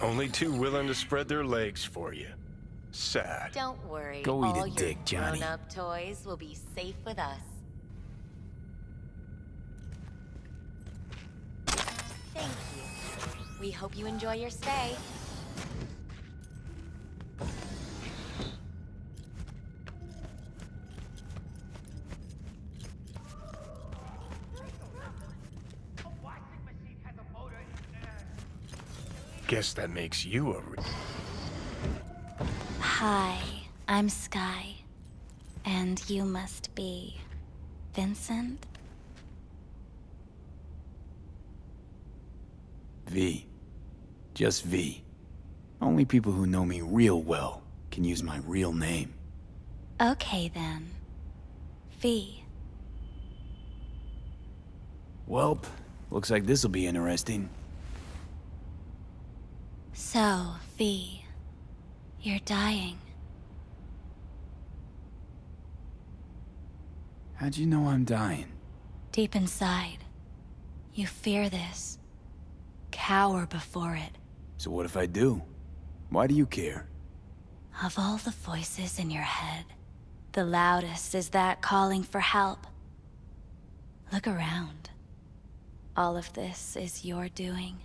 Only too willing to spread their legs for you. Sad. Don't worry. Go eat a all your dick, Johnny. grown-up toys will be safe with us. Thank you. We hope you enjoy your stay. Guess that makes you a Hi, I'm Sky. And you must be Vincent? V. Just V. Only people who know me real well can use my real name. Okay then. V. Welp, looks like this'll be interesting. So, V, you're dying. How'd you know I'm dying? Deep inside, you fear this. Cower before it. So what if I do? Why do you care? Of all the voices in your head, the loudest is that calling for help. Look around. All of this is your doing.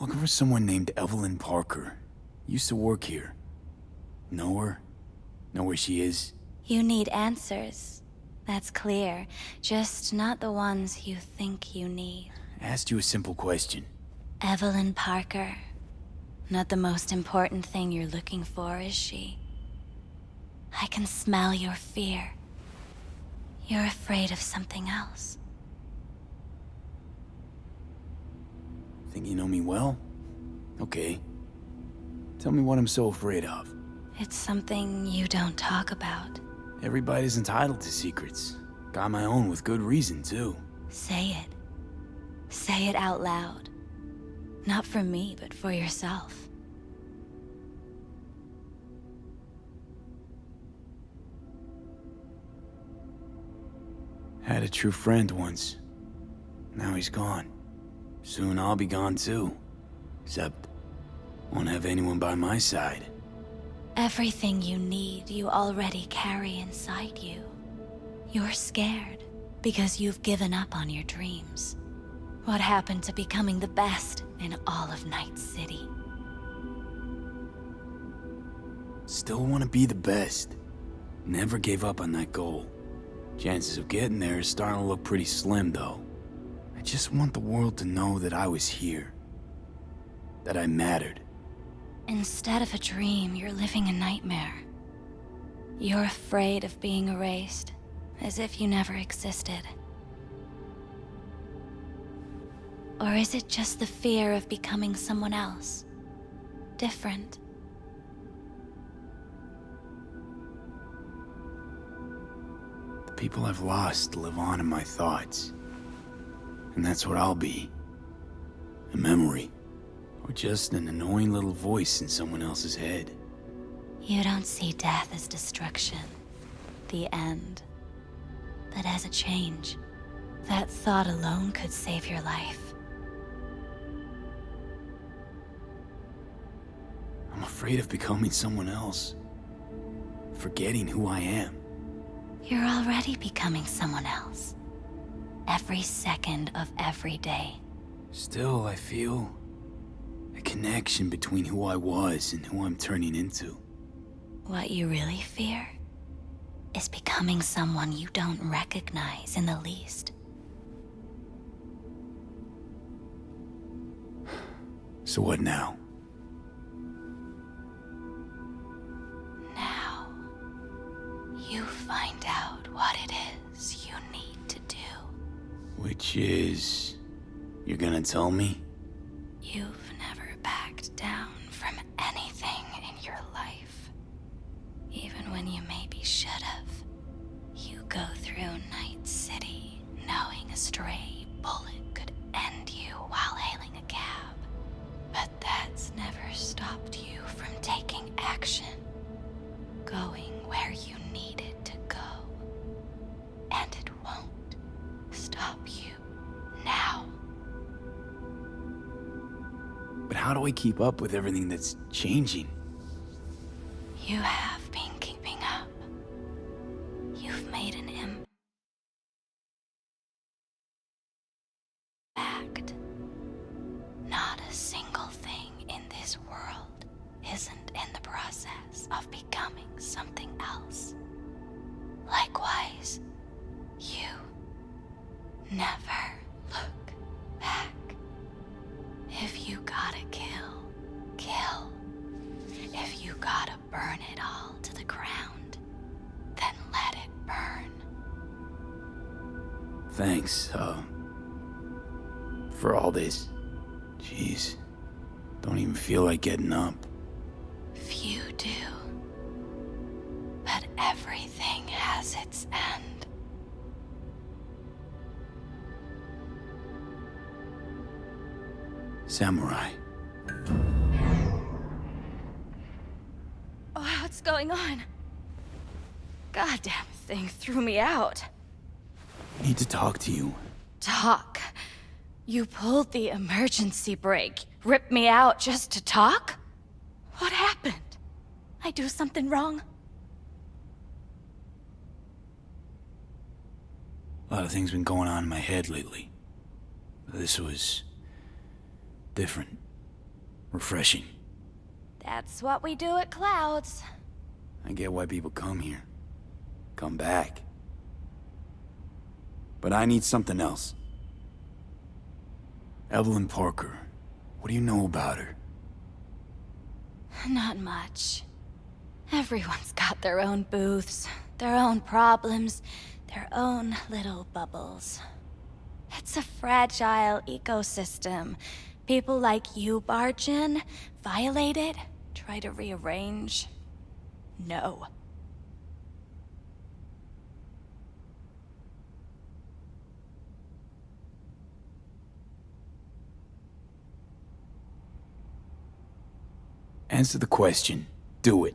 Looking for someone named Evelyn Parker. Used to work here. Know her? Know where she is? You need answers. That's clear. Just not the ones you think you need. Asked you a simple question. Evelyn Parker. Not the most important thing you're looking for, is she? I can smell your fear. You're afraid of something else. Think you know me well? Okay. Tell me what I'm so afraid of. It's something you don't talk about. Everybody's entitled to secrets. Got my own with good reason, too. Say it. Say it out loud. Not for me, but for yourself. Had a true friend once. Now he's gone. Soon I'll be gone too. Except, won't have anyone by my side. Everything you need, you already carry inside you. You're scared because you've given up on your dreams. What happened to becoming the best in all of Night City? Still want to be the best. Never gave up on that goal. Chances of getting there is starting to look pretty slim, though. I just want the world to know that I was here. That I mattered. Instead of a dream, you're living a nightmare. You're afraid of being erased, as if you never existed. Or is it just the fear of becoming someone else? Different? The people I've lost live on in my thoughts. And that's what I'll be. A memory. Or just an annoying little voice in someone else's head. You don't see death as destruction, the end, but as a change. That thought alone could save your life. I'm afraid of becoming someone else. Forgetting who I am. You're already becoming someone else. Every second of every day. Still, I feel a connection between who I was and who I'm turning into. What you really fear is becoming someone you don't recognize in the least. So what now? Now, you find out what it is you need to do. Which is... You're gonna tell me? You've never backed down from anything in your life. Even when you maybe should have. You go through Night City knowing a stray bullet could end you while hailing a cab. But that's never stopped you from taking action. Going where you needed to go. And it won't stop you now. how do I keep up with everything that's changing? You have been keeping up. You've made an impact. Not a single thing in this world isn't in the process of becoming something else. Likewise, you never look back. If you gotta kill, kill. If you gotta burn it all to the ground, then let it burn. Thanks, for all this. Jeez, don't even feel like getting up. Few do. But everything has its end. Samurai. Oh, what's going on? Goddamn thing threw me out. I need to talk to you. Talk? You pulled the emergency brake, ripped me out just to talk? What happened? I do something wrong? A lot of things been going on in my head lately. This was different. Refreshing. That's what we do at Clouds. I get why people come here. Come back. But I need something else. Evelyn Parker. What do you know about her? Not much. Everyone's got their own booths, their own problems, their own little bubbles. It's a fragile ecosystem. People like you barge in, violate it, try to rearrange. No. Answer the question. Do it.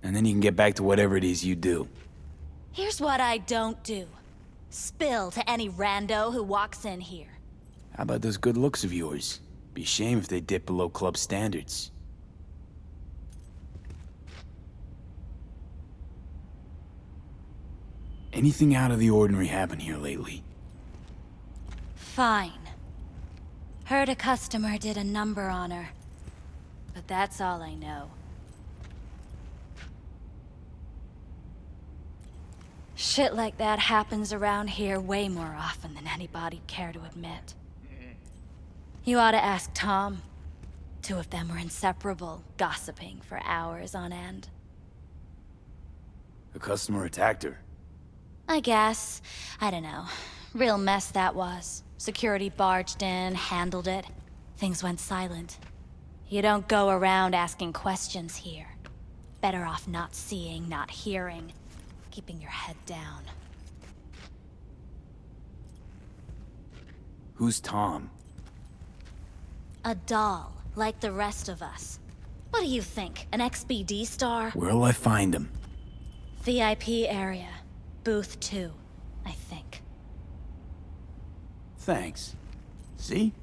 And then you can get back to whatever it is you do. Here's what I don't do. Spill to any rando who walks in here. How about those good looks of yours? Be a shame if they dip below club standards. Anything out of the ordinary happen here lately? Fine. Heard a customer did a number on her. But that's all I know. Shit like that happens around here way more often than anybody'd care to admit. You ought to ask Tom. Two of them were inseparable, gossiping for hours on end. A customer attacked her. I guess. I don't know. Real mess that was. Security barged in, handled it. Things went silent. You don't go around asking questions here. Better off not seeing, not hearing. Keeping your head down. Who's Tom? A doll, like the rest of us. What do you think? An XBD star? Where'll I find him? VIP area. Booth 2, I think. Thanks. See?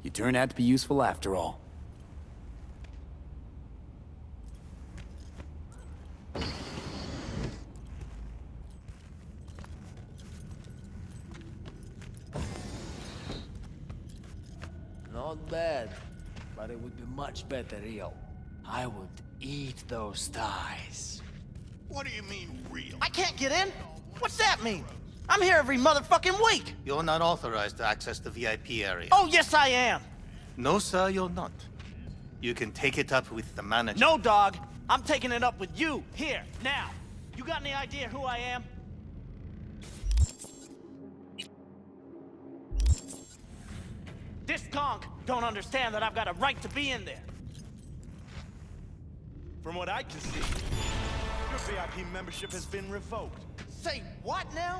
You turned out to be useful after all. Not bad, but it would be much better real. I would eat those thighs. What do you mean, real? I can't get in? What's that mean? I'm here every motherfucking week. You're not authorized to access the VIP area. Oh, yes, I am. No, sir, you're not. You can take it up with the manager. No, dog. I'm taking it up with you, here, now. You got any idea who I am? This conk don't understand that I've got a right to be in there. From what I can see, your VIP membership has been revoked. Say what now?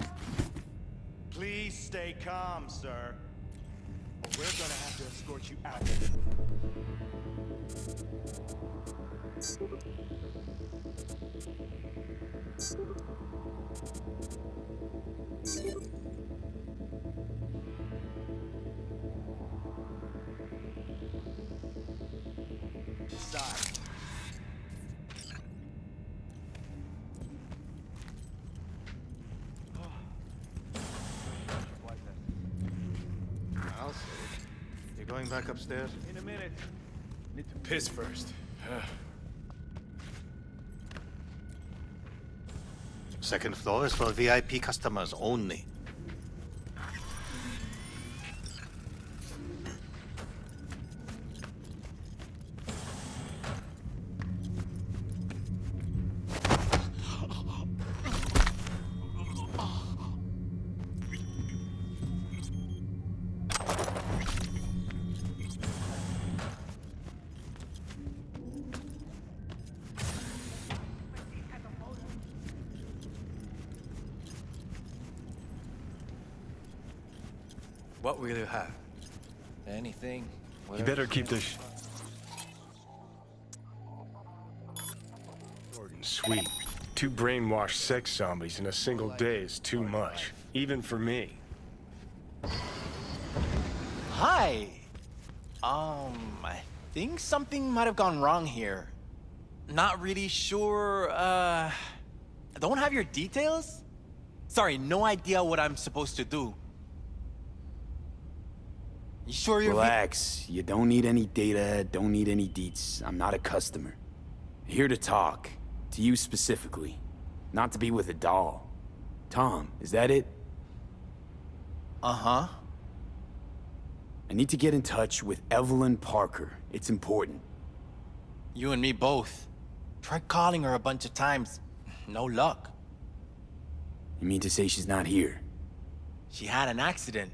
Please stay calm, sir. Or we're gonna have to escort you out. inside. I'll see. You going back upstairs? In a minute. Need to piss first. Second floor is for VIP customers only. What will you have? Anything. You better keep this short and sweet. 2 brainwashed sex zombies in a single day is too much, even for me. Hi. I think something might have gone wrong here. Not really sure, don't have your details? Sorry, no idea what I'm supposed to do. You sure you're— Relax. You don't need any data, don't need any deets. I'm not a customer. Here to talk. To you specifically. Not to be with a doll. Tom, is that it? Uh-huh. I need to get in touch with Evelyn Parker. It's important. You and me both. Tried calling her a bunch of times. No luck. You mean to say she's not here? She had an accident.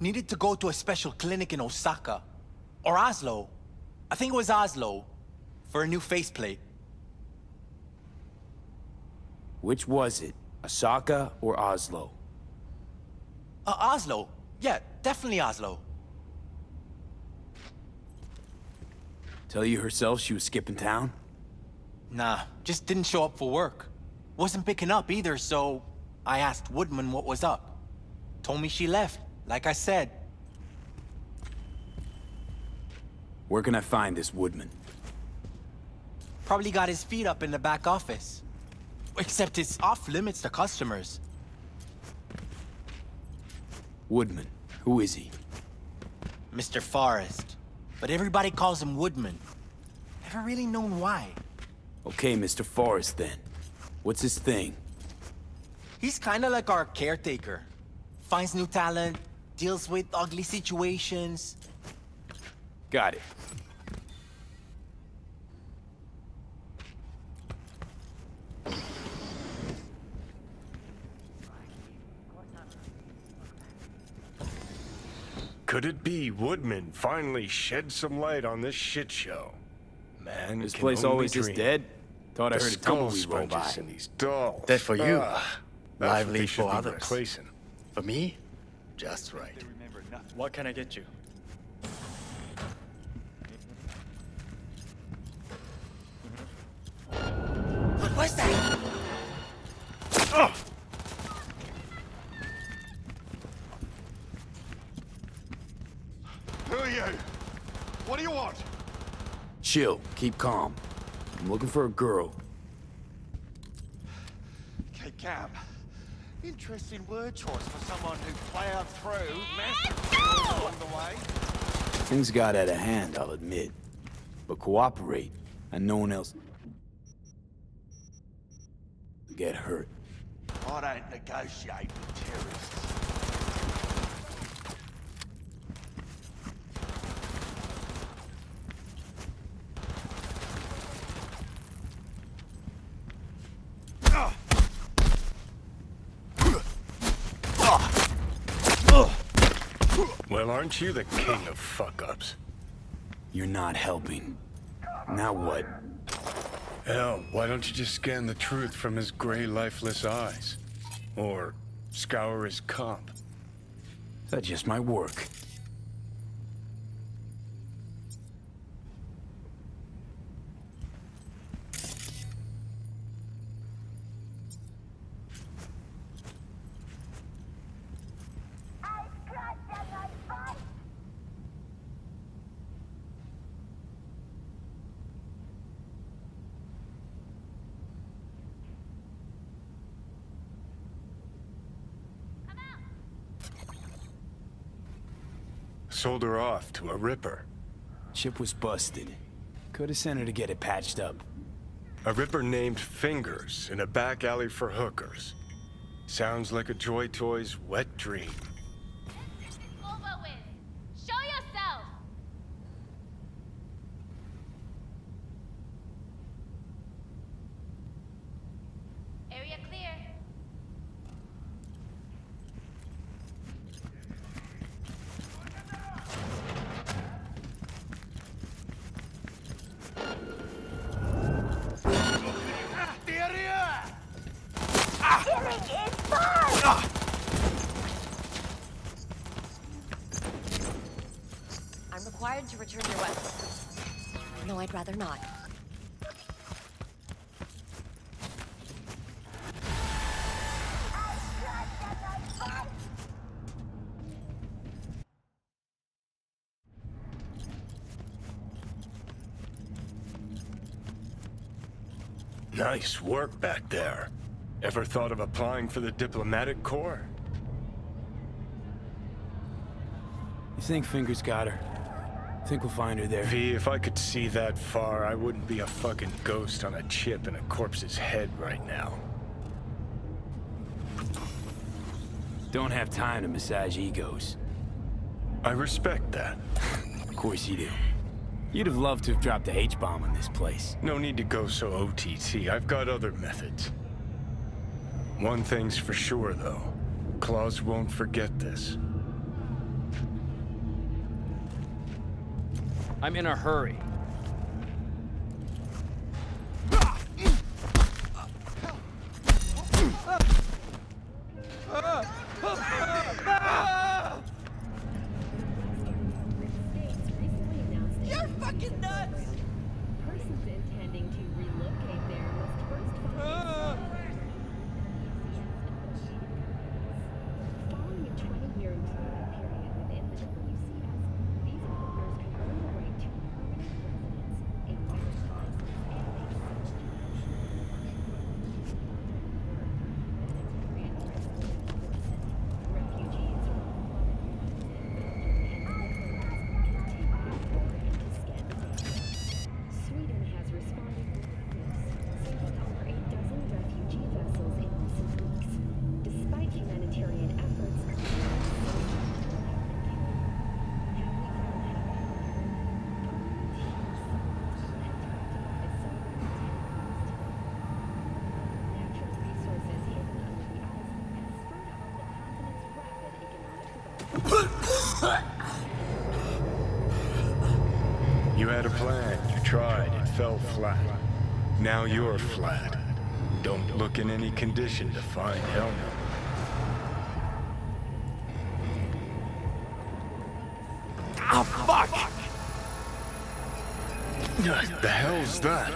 Needed to go to a special clinic in Osaka. Or Oslo. I think it was Oslo. For a new faceplate. Which was it? Osaka or Oslo? Oslo. Yeah, definitely Oslo. Tell you herself she was skipping town? Nah, just didn't show up for work. Wasn't picking up either, so I asked Woodman what was up. Told me she left, like I said. Where can I find this Woodman? Probably got his feet up in the back office. Except it's off limits to customers. Woodman. Who is he? Mr. Forrest. But everybody calls him Woodman. Never really known why. Okay, Mr. Forrest then. What's his thing? He's kinda like our caretaker. Finds new talent, deals with ugly situations. Got it. Could it be Woodman finally shed some light on this shit show? Man, This can place only always this dream. dead? Thought I The heard a skull tumbleweed roll by. sponges in these dolls. Dead for you. That's what Lively they should for be others. replacing. For me, just right. What can I get you? What was that? Who are you? What do you want? Chill. Keep calm. I'm looking for a girl. Okay, Cam. Interesting word choice for someone who plowed through massive along the way. Things got out of hand, I'll admit. But cooperate, and no one else get hurt. I don't negotiate with terrorists. Well, aren't you the king of fuck-ups? You're not helping. Now what? Hell, why don't you just scan the truth from his gray, lifeless eyes? Or scour his comp? That just might work. sold her off to a Ripper. Chip was busted. Could have sent her to get it patched up. A Ripper named Fingers in a back alley for hookers. Sounds like a Joy Toy's wet dream. Over with. Show yourself. Area clear. I'm required to return your weapon. No, I'd rather not. Nice work back there. Ever thought of applying for the diplomatic corps? You think Fingers got her? Think we'll find her there? V, if I could see that far, I wouldn't be a fucking ghost on a chip in a corpse's head right now. Don't have time to massage egos. I respect that. Of course you do. You'd have loved to have dropped the H-bomb on this place. No need to go so OTT. I've got other methods. One thing's for sure, though. Claus won't forget this. I'm in a hurry. You're fucking nuts! Persons intending to relocate there must first find following a 20-year employment period within the WCS, these employers can earn the right to permanent residence, a marriage license, and refugees Sweden has responded with this, sinking over 8 dozen refugee vessels in recent weeks. Despite humanitarian efforts, natural resources hidden under the ice has spurred on the continent's rapid economic development. You had a plan, you tried, it fell flat. Now you're flat. Don't look in any condition to find help. Ah, fuck! The hell's that?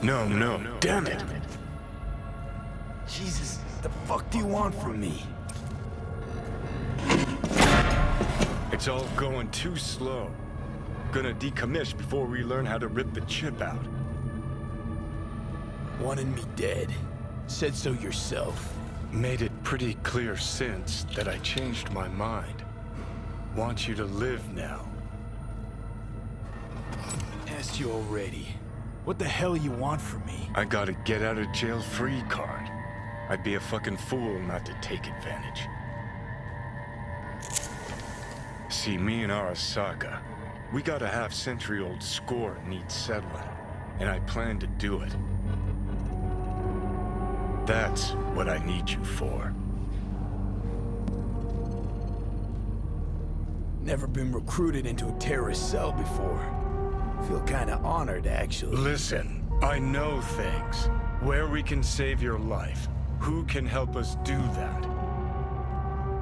No, damn it! Jesus, the fuck do you want from me? It's all going too slow. Gonna decommiss before we learn how to rip the chip out. Wanted me dead. Said so yourself. Made it pretty clear since that I changed my mind. Want you to live now. Asked you already. What the hell you want from me? I got a get out of jail free card. I'd be a fucking fool not to take advantage. See, me and Arasaka, we got a half-century-old score that needs settling, and I plan to do it. That's what I need you for. Never been recruited into a terrorist cell before. Feel kinda honored, actually. Listen, I know things. Where we can save your life. Who can help us do that?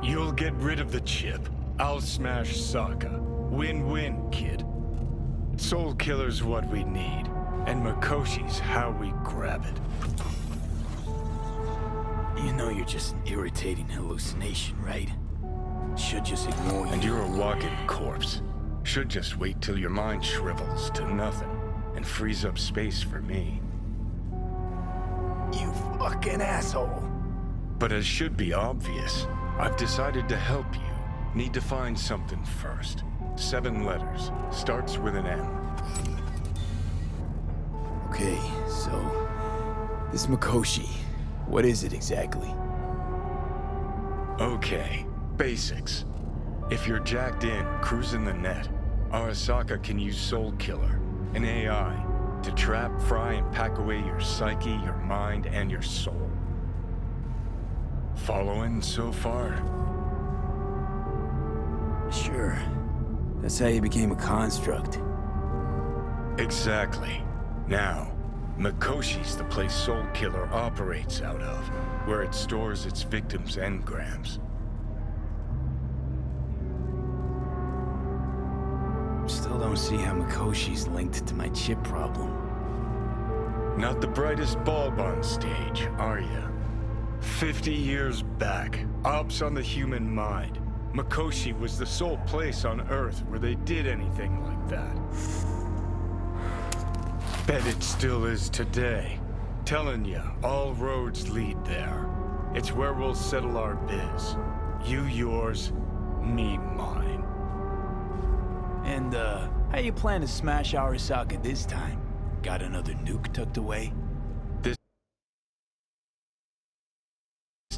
You'll get rid of the chip. I'll smash Sokka. Win-win, kid. Soul Killer's what we need, and Makoshi's how we grab it. You know you're just an irritating hallucination, right? Should just ignore you. And you're a walking corpse. Should just wait till your mind shrivels to nothing and frees up space for me. You fucking asshole. But as should be obvious, I've decided to help you. Need to find something first. 7 letters. Starts with an M. Okay, so... this Mikoshi, what is it exactly? Okay, basics. If you're jacked in, cruising the net, Arasaka can use Soul Killer, an AI, to trap, fry, and pack away your psyche, your mind, and your soul. Following so far? Sure. That's how you became a construct. Exactly. Now, Mikoshi's the place Soul Killer operates out of, where it stores its victims' engrams. Still don't see how Mikoshi's linked to my chip problem. Not the brightest bulb on stage, are ya? 50 years back, ops on the human mind. Mikoshi was the sole place on Earth where they did anything like that. Bet it still is today. Telling ya, all roads lead there. It's where we'll settle our biz. You yours, me mine. And, how you plan to smash Arasaka this time? Got another nuke tucked away? This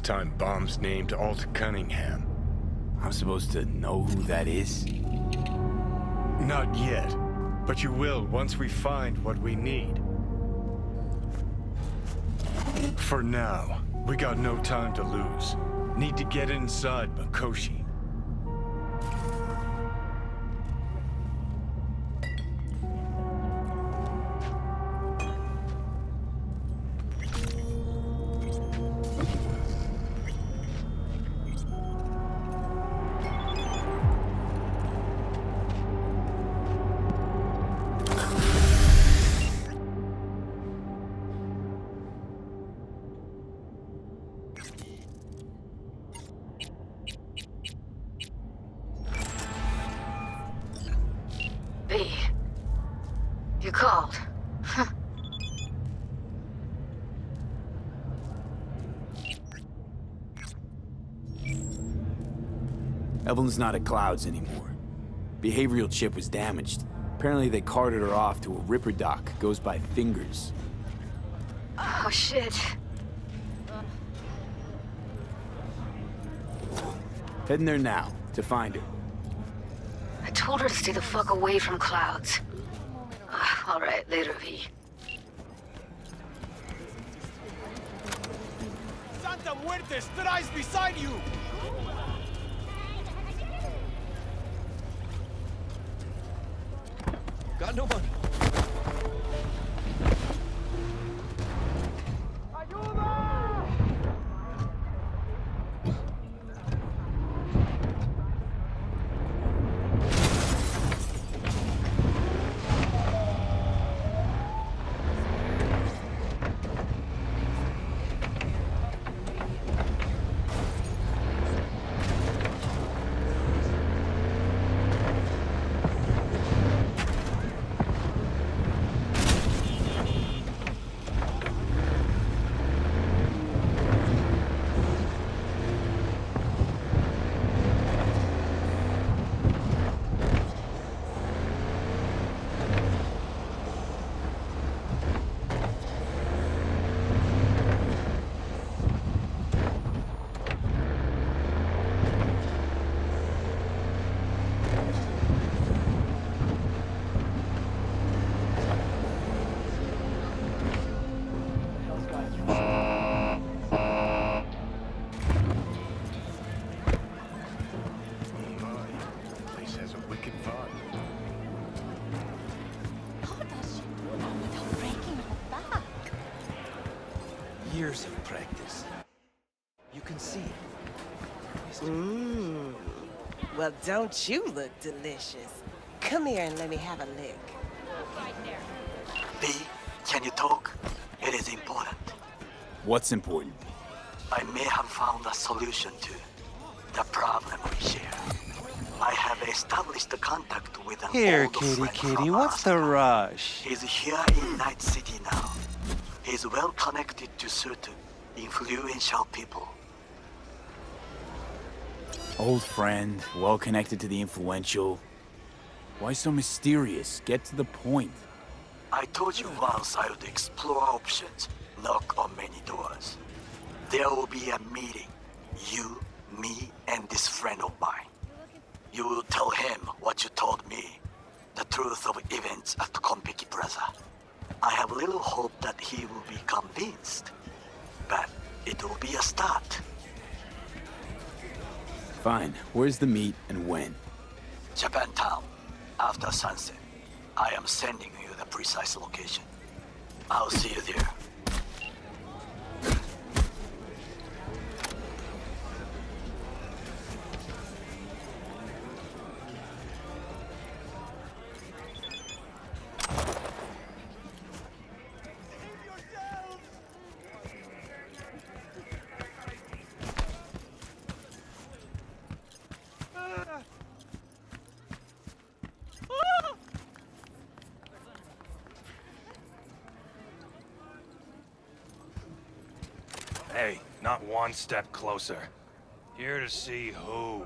time bomb's named Alt Cunningham. I'm supposed to know who that is? Not yet, but you will once we find what we need. For now, we got no time to lose. Need to get inside Mikoshi. B. You called. Evelyn's not at Clouds anymore. Behavioral chip was damaged. Apparently they carted her off to a ripper dock. Goes by Fingers. Oh, shit. Heading there now, to find her. I told her to stay the fuck away from Clouds. All right, later, V. Santa Muerte lies beside you! Got no money. Years of practice. You can see it. Well, don't you look delicious? Come here and let me have a lick. B, can you talk? It is important. What's important? I may have found a solution to the problem we share. I have established a contact with an Here, old friend kitty, from what's the Arasaka. rush? He's here in Night City now. He's well connected to certain influential people. Old friend, well connected to the influential. Why so mysterious? Get to the point. I told you once I would explore options, knock on many doors. There will be a meeting. You, me, and this friend of mine. You will tell him what you told me. The truth of events at Konpeki Plaza. I have little hope that he will be convinced. But it will be a start. Fine. Where's the meet and when? Japantown. After sunset. I am sending you the precise location. I'll see you there. Hey, not one step closer. Here to see who.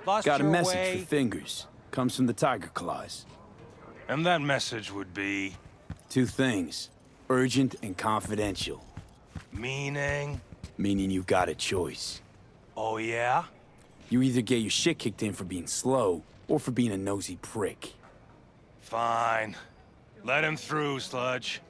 Lost Got a your message way. for Fingers. Comes from the Tiger Claws. And that message would be... Two things. Urgent and confidential. meaning? Meaning you got a choice. Oh yeah? You either get your shit kicked in for being slow, or for being a nosy prick. Fine. Let him through, Sludge.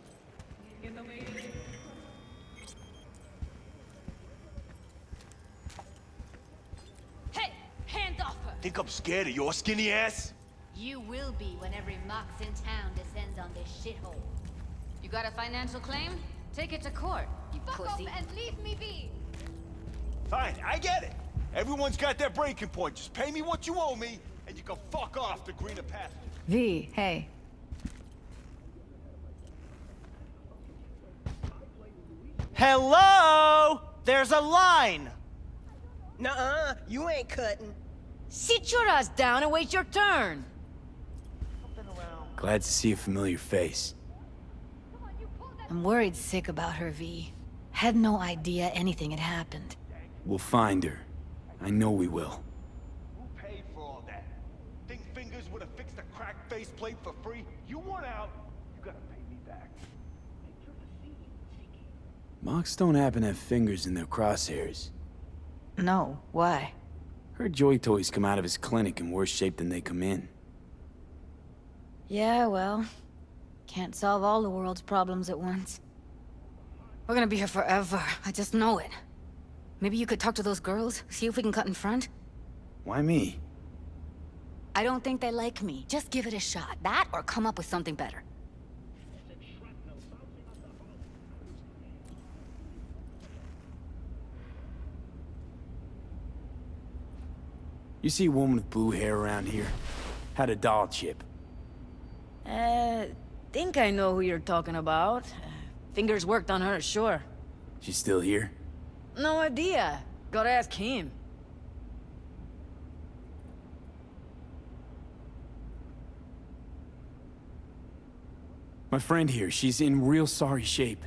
Hey! Hands off her! Think I'm scared of your skinny ass? You will be when every mox in town descends on this shithole. You got a financial claim? Take it to court, you pussy. and leave me be. Fine, I get it. Everyone's got their breaking point. Just pay me what you owe me, and you can fuck off to greener pastures. V, hey. Hello? There's a line! Nuh-uh, you ain't cutting. Sit your ass down and wait your turn. Glad to see a familiar face. I'm worried sick about her, V. Had no idea anything had happened. We'll find her. I know we will. Who paid for all that? Think Fingers would have fixed a cracked faceplate for free? You want out, you gotta pay me back. Mox don't happen to have fingers in their crosshairs. No, why? Her joy toys come out of his clinic in worse shape than they come in. Yeah, well, can't solve all the world's problems at once. We're gonna be here forever. I just know it. Maybe you could talk to those girls, see if we can cut in front? Why me? I don't think they like me. Just give it a shot. That or come up with something better. You see a woman with blue hair around here? Had a doll chip. Think I know who you're talking about. Fingers worked on her, sure. She's still here? No idea. Gotta ask him. My friend here, she's in real sorry shape.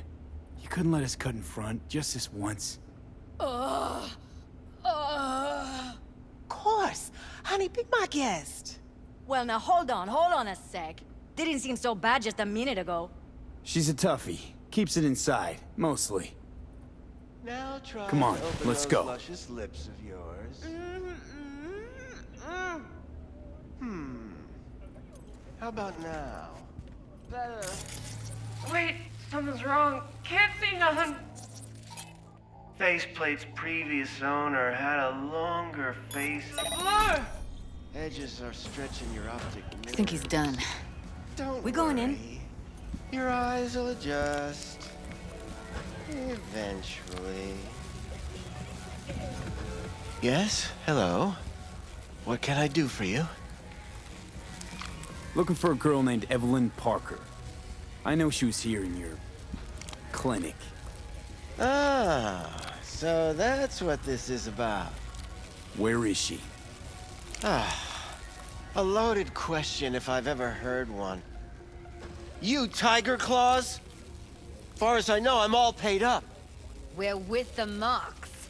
You couldn't let us cut in front, just this once. Of course. Honey, be my guest. Well, now hold on a sec. Didn't seem so bad just a minute ago. She's a toughie. Keeps it inside, mostly. Now try Come on, to open let's those go. luscious lips of yours. How about now? Better. Wait, something's wrong. Can't see nothing. Faceplate's previous owner had a longer face. Edges are stretching your optic nerve. I think he's done. Don't We going in? worry. Your eyes will adjust. Eventually. Yes? Hello? What can I do for you? Looking for a girl named Evelyn Parker. I know she was here in your... clinic. Ah, so that's what this is about. Where is she? A loaded question if I've ever heard one. You Tiger Claws? Far as I know, I'm all paid up. We're with the Mox.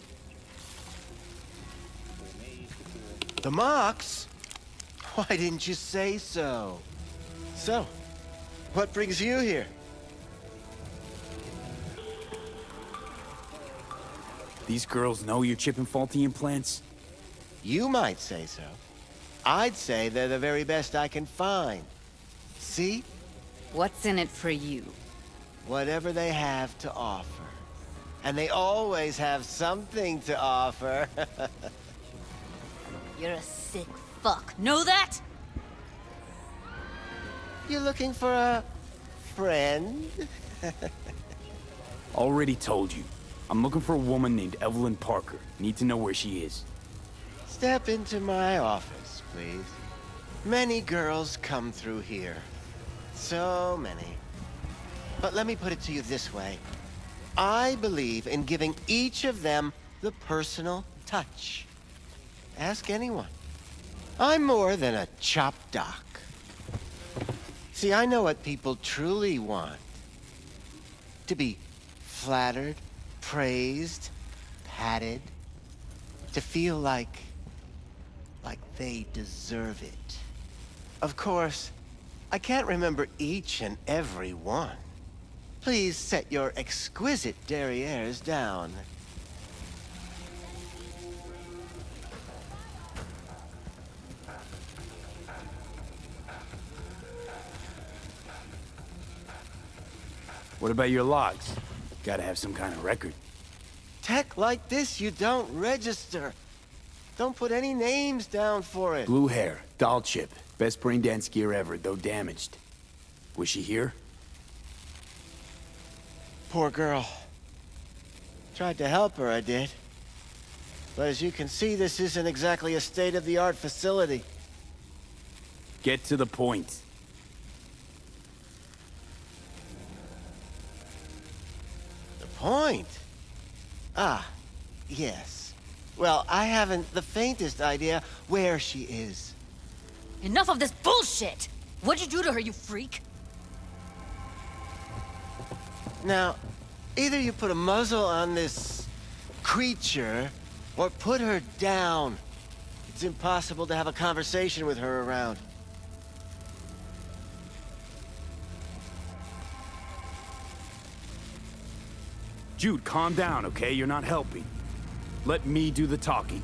The Mox? Why didn't you say so? So, what brings you here? These girls know you're chipping faulty implants? You might say so. I'd say they're the very best I can find. See? What's in it for you? Whatever they have to offer. And they always have something to offer. You're a sick fuck. Know that? You looking for a friend? Already told you. I'm looking for a woman named Evelyn Parker. Need to know where she is. Step into my office, please. Many girls come through here. So many. But let me put it to you this way. I believe in giving each of them the personal touch. Ask anyone. I'm more than a chop doc. See, I know what people truly want. To be flattered, praised, patted. To feel like they deserve it. Of course, I can't remember each and every one. Please set your exquisite derrieres down. What about your logs? Gotta have some kind of record. Tech like this, you don't register. Don't put any names down for it. Blue hair, doll chip. Best brain dance gear ever, though damaged. Was she here? Poor girl. Tried to help her, I did. But as you can see, this isn't exactly a state-of-the-art facility. Get to the point. The point? Ah, yes. Well, I haven't the faintest idea where she is. Enough of this bullshit! What'd you do to her, you freak? Now, either you put a muzzle on this creature, or put her down. It's impossible to have a conversation with her around. Jude, calm down, okay? You're not helping. Let me do the talking.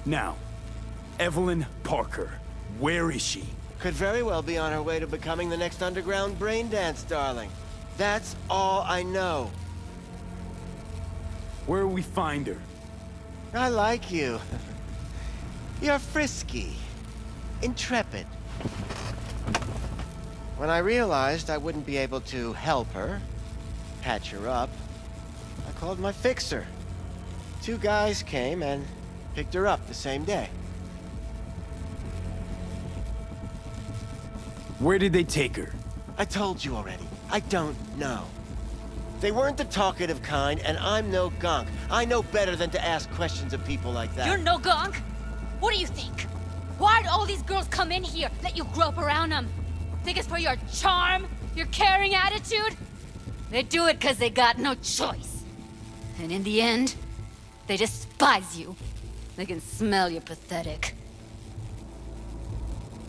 Now, Evelyn Parker, where is she? Could very well be on her way to becoming the next underground brain dance darling. That's all I know. Where will we find her? I like you. You're frisky, intrepid. When I realized I wouldn't be able to help her, patch her up, I called my fixer. 2 guys came and picked her up the same day. Where did they take her? I told you already. I don't know. They weren't the talkative kind, and I'm no gonk. I know better than to ask questions of people like that. You're no gonk? What do you think? Why'd all these girls come in here, let you grope around them? Think it's for your charm? Your caring attitude? They do it because they got no choice. And in the end, they despise you. They can smell you're pathetic.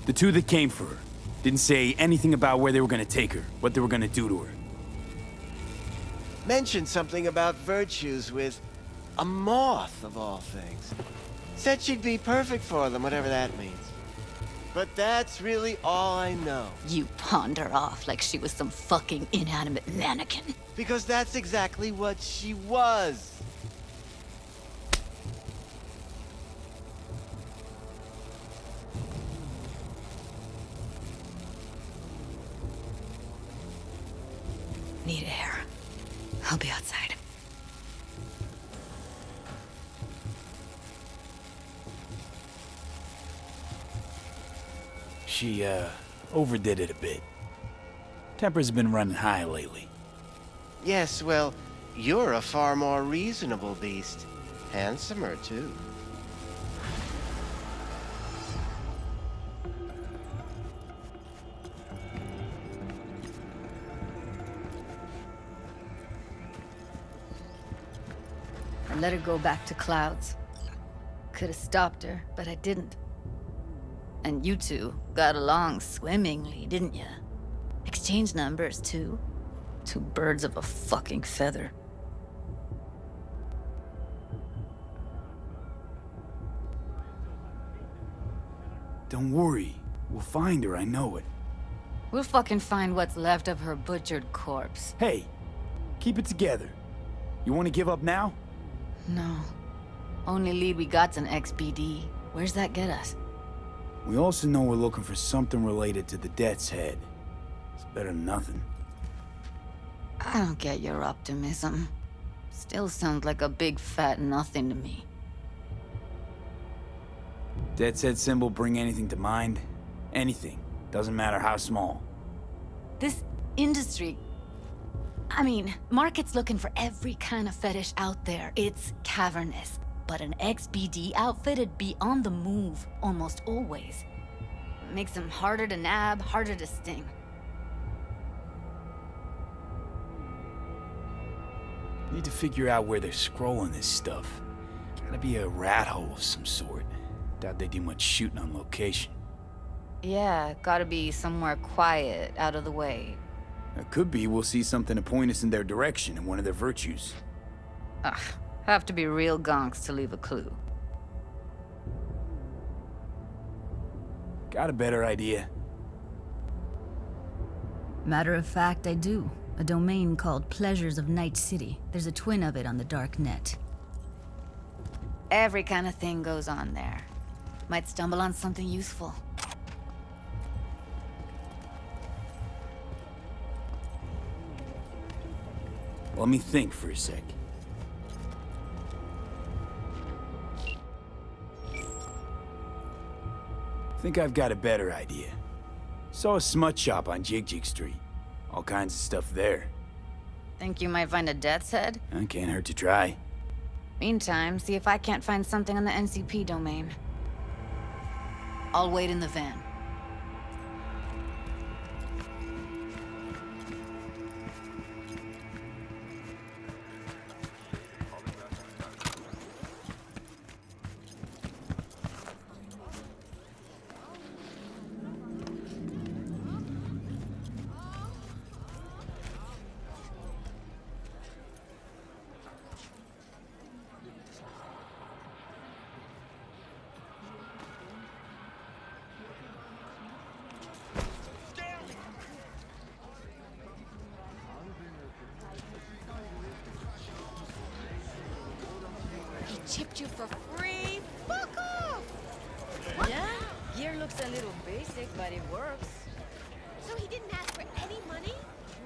The 2 that came for her didn't say anything about where they were gonna take her, what they were gonna do to her. Mentioned something about virtues with a moth, of all things. Said she'd be perfect for them, whatever that means. But that's really all I know. You pawned her off like she was some fucking inanimate mannequin. Because that's exactly what she was. Need air. I'll be outside. She, overdid it a bit. Temper's been running high lately. Yes, well, you're a far more reasonable beast. Handsomer, too. I let her go back to Clouds. Could have stopped her, but I didn't. And you two got along swimmingly, didn't ya? Exchanged numbers, too. Two birds of a fucking feather. Don't worry. We'll find her, I know it. We'll fucking find what's left of her butchered corpse. Hey, keep it together. You want to give up now? No. Only lead we got's an XBD. Where's that get us? We also know we're looking for something related to the Death's Head. It's better than nothing. I don't get your optimism. Still sounds like a big fat nothing to me. Death's Head symbol bring anything to mind? Anything. Doesn't matter how small. This industry... I mean, market's looking for every kind of fetish out there. It's cavernous. But an XBD outfit'd be on the move, almost always. Makes them harder to nab, harder to sting. Need to figure out where they're scrolling this stuff. Gotta be a rat hole of some sort. Doubt they do much shooting on location. Yeah, gotta be somewhere quiet, out of the way. It could be we'll see something to point us in their direction in one of their virtues. Ugh, have to be real gonks to leave a clue. Got a better idea? Matter of fact, I do. A domain called Pleasures of Night City. There's a twin of it on the dark net. Every kind of thing goes on there. Might stumble on something useful. Let me think for a sec. Think I've got a better idea. Saw a smut shop on Jig Street. All kinds of stuff there. Think you might find a Death's Head? Can't hurt to try. Meantime, see if I can't find something on the NCP domain. I'll wait in the van. Chipped you for free? Fuck off! Yeah, gear looks a little basic, but it works. So he didn't ask for any money?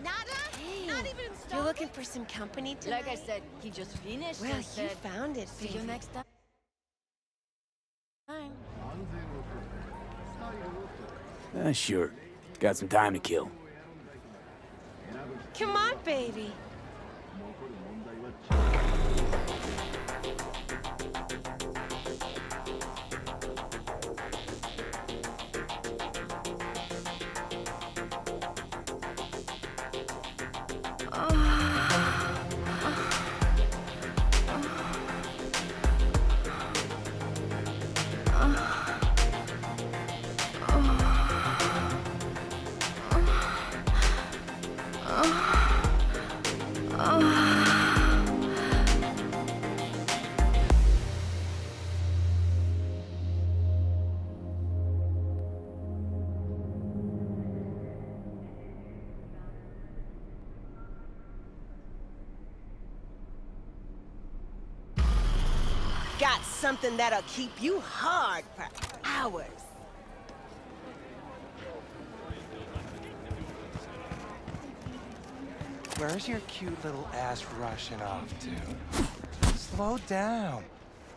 Nada? Hey, Not even installment? you're looking for some company tonight? Like I said, he just finished Well, and you said, found it, see you baby. next time. Sure. Got some time to kill. Come on, baby. Got something that'll keep you hard for hours. Where's your cute little ass rushing off to? Slow down.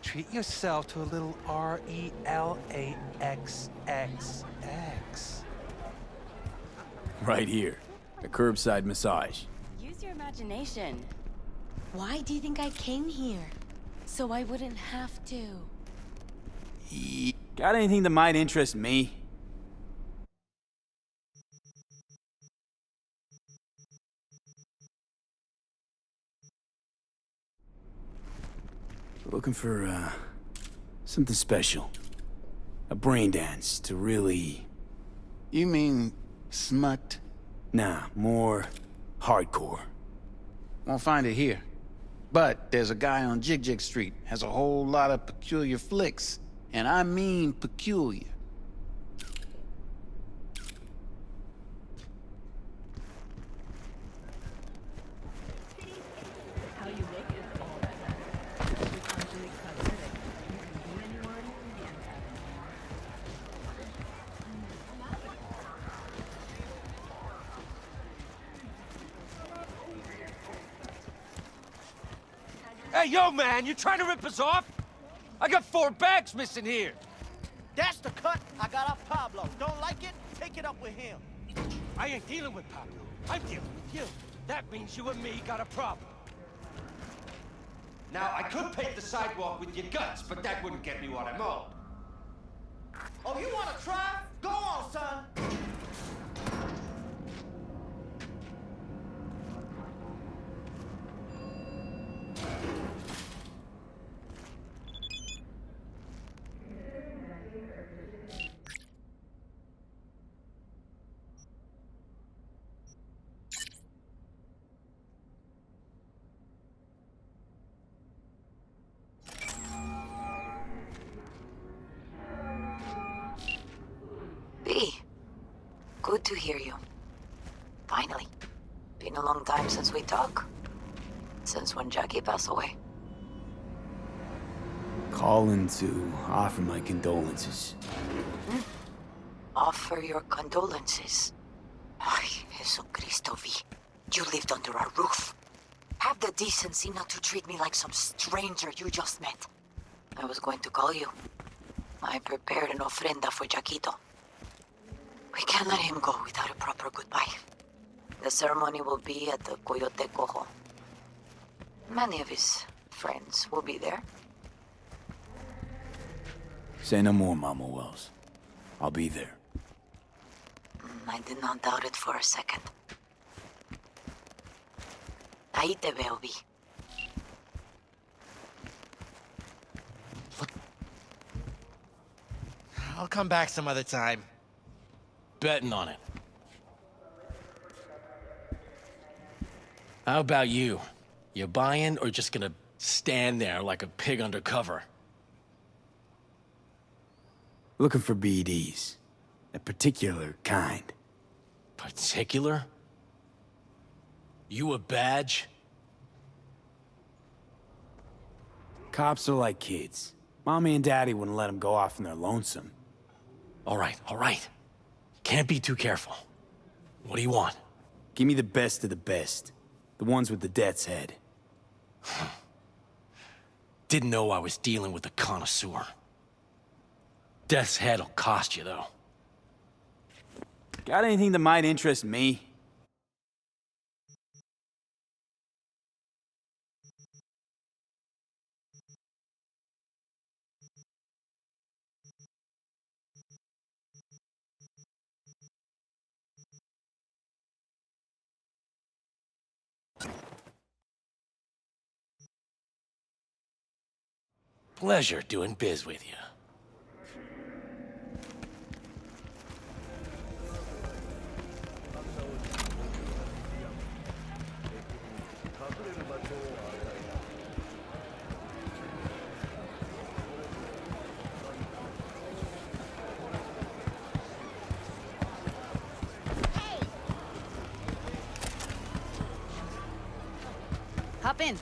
Treat yourself to a little RELAXXX. Right here. A curbside massage. Use your imagination. Why do you think I came here? So I wouldn't have to. Got anything that might interest me? Looking for, something special. A brain dance to really... You mean smut? Nah, more hardcore. Won't find it here. But there's a guy on Jig Jig Street, has a whole lot of peculiar flicks. And I mean peculiar. Hey, yo, man, you trying to rip us off? I got 4 bags missing here. That's the cut I got off Pablo. Don't like it? Take it up with him. I ain't dealing with Pablo. I'm dealing with you. That means you and me got a problem. Now, I could pave the sidewalk with your guts, but that wouldn't get me what I'm owed. Oh, you wanna try? Go on, son. B, good to hear you. Finally. Been a long time since we talked. Since when Jackie passed away. Calling to offer my condolences. Offer your condolences. Ay, Jesucristo, V. You lived under our roof. Have the decency not to treat me like some stranger you just met. I was going to call you. I prepared an ofrenda for Jaquito. We can't let him go without a proper goodbye. The ceremony will be at the Coyote Cojo. Many of his friends will be there. Say no more, Mama Wells. I'll be there. I did not doubt it for a second. Ahí te veo, Vi. I'll come back some other time. Betting on it. How about you? You buying or just gonna stand there like a pig undercover? Looking for BDs. A particular kind. Particular? You a badge? Cops are like kids. Mommy and Daddy wouldn't let them go off in their lonesome. All right. Can't be too careful. What do you want? Give me the best of the best. The ones with the death's head. Didn't know I was dealing with a connoisseur. Death's head'll cost you, though. Got anything that might interest me? Pleasure doing biz with you. Hop in.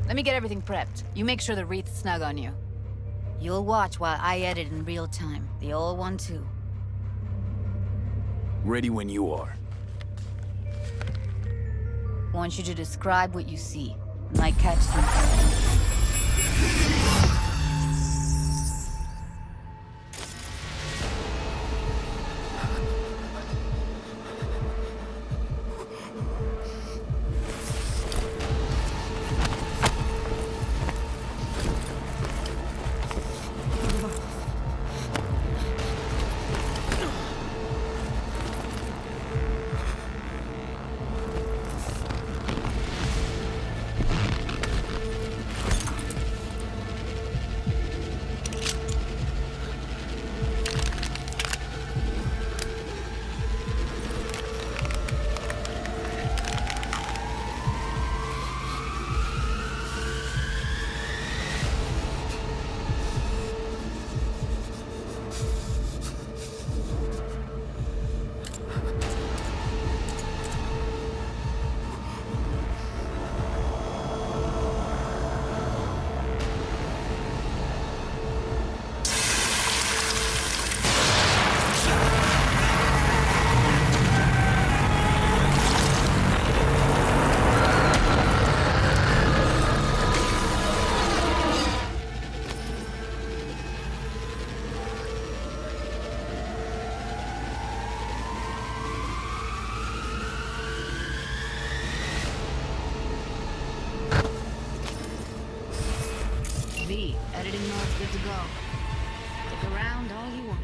Let me get everything prepped. You make sure the wreath's snug on you. You'll watch while I edit in real time. The old one, too. Ready when you are. Want you to describe what you see. Might catch something. to go. Look around all you want.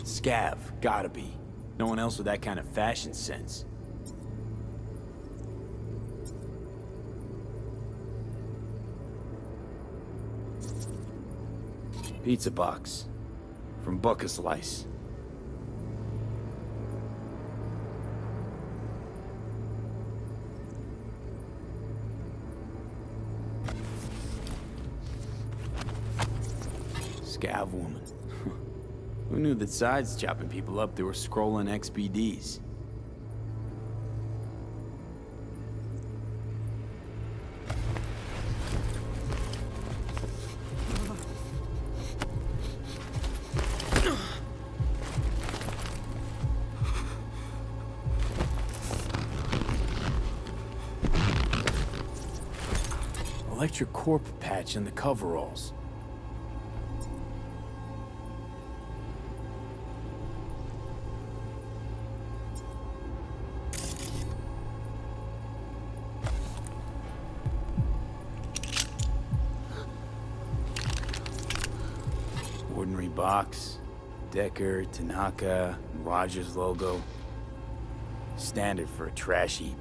Scav, gotta be. No one else with that kind of fashion sense. Pizza box. From Bucka Slice. Scav woman. Who knew that sides chopping people up, they were scrolling XBDs? Electric corp patch in the coveralls. Ordinary box. Decker, Tanaka, Rogers logo. Standard for a trash heap.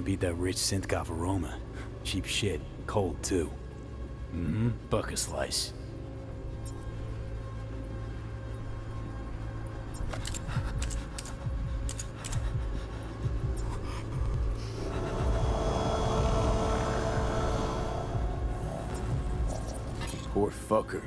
Beat that rich synth-goth aroma. Cheap shit. Cold, too. Mm-hmm. Bucka Slice. Poor fucker.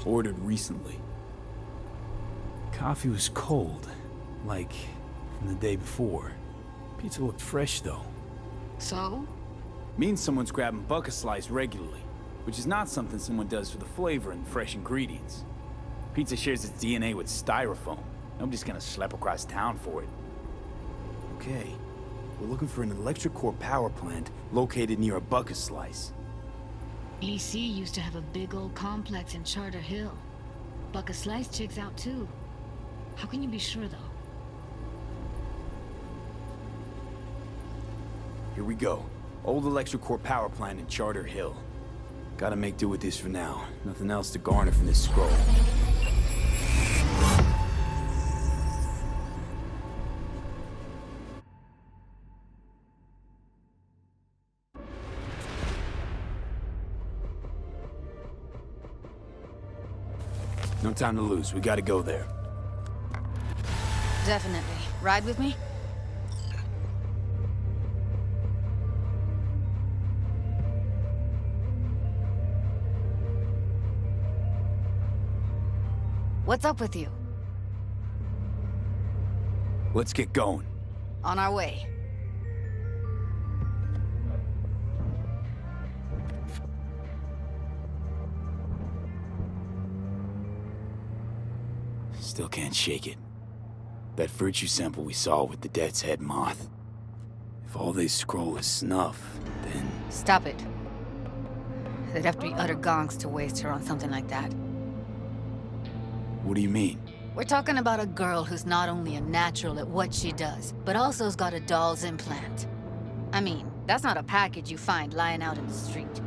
Ordered recently. Coffee was cold, like from the day before. Pizza looked fresh, though. So? Means someone's grabbing Bucka Slice regularly, which is not something someone does for the flavor and fresh ingredients. Pizza shares its DNA with styrofoam. Nobody's gonna schlep across town for it. Okay, we're looking for an electric core power plant located near a Bucka Slice. EC used to have a big old complex in Charter Hill. Bucka Slice checks out too. How can you be sure, though? Here we go. Old electric core power plant in Charter Hill. Gotta make do with this for now. Nothing else to garner from this scroll. No time to lose. We gotta go there. Definitely. Ride with me? What's up with you? Let's get going. On our way. Still can't shake it. That virtue sample we saw with the Death's Head moth. If all they scroll is snuff, then... Stop it. They'd have to be utter gonks to waste her on something like that. What do you mean? We're talking about a girl who's not only a natural at what she does, but also's got a doll's implant. I mean, that's not a package you find lying out in the street.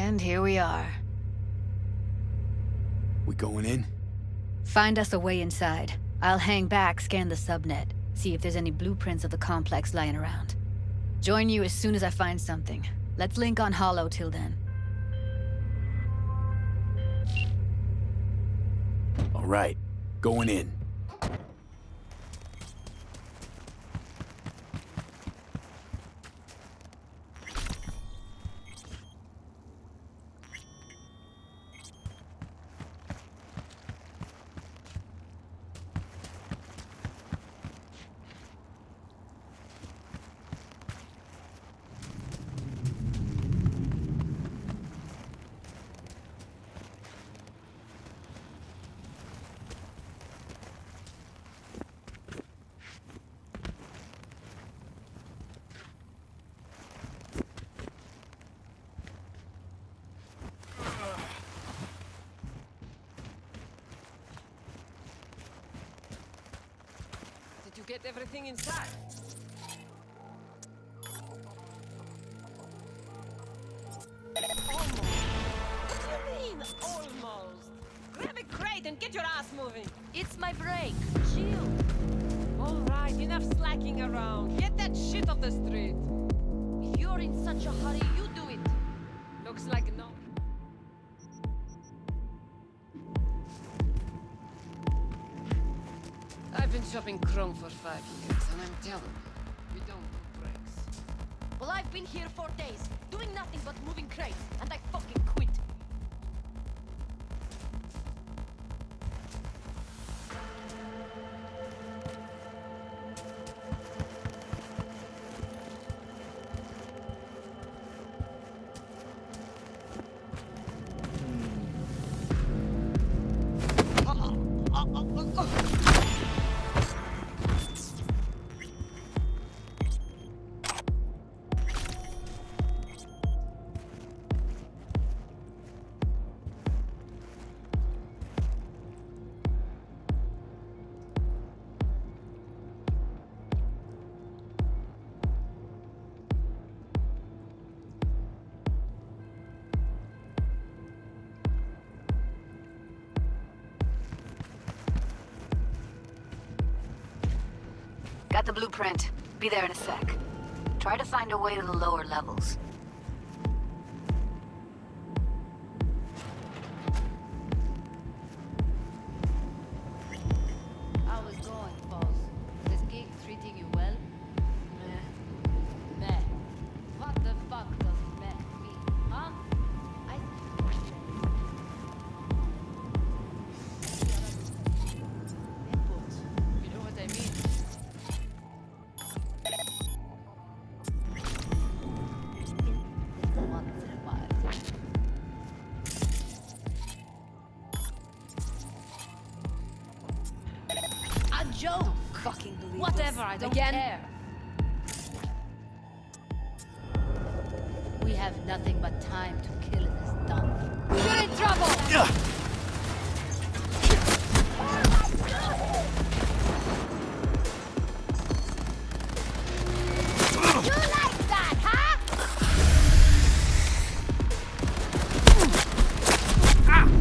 And here we are. We going in? Find us a way inside. I'll hang back, scan the subnet, see if there's any blueprints of the complex lying around. Join you as soon as I find something. Let's link on Hollow till then. All right, going in. Did you get everything inside? Almost. What do you mean, almost? Grab a crate and get your ass moving. It's my break. Chill. All right, enough slacking around. Get that shit off the street. If you're in such a hurry, you do it. Looks like no. I've been shopping Chrome for 5 years, and I'm telling you, we don't do breaks. Well, I've been here 4 days, doing nothing but moving crates, and I fucking quit. Got the blueprint. Be there in a sec. Try to find a way to the lower levels. How was going, boss? This gig treating you well? Meh. Meh. What the fuck does meh mean, huh? You know what I mean? Once in a while. A joke! Fucking believe Whatever, this. I don't Again? care. We have nothing but time to kill this dump. You're in trouble! You like that, huh?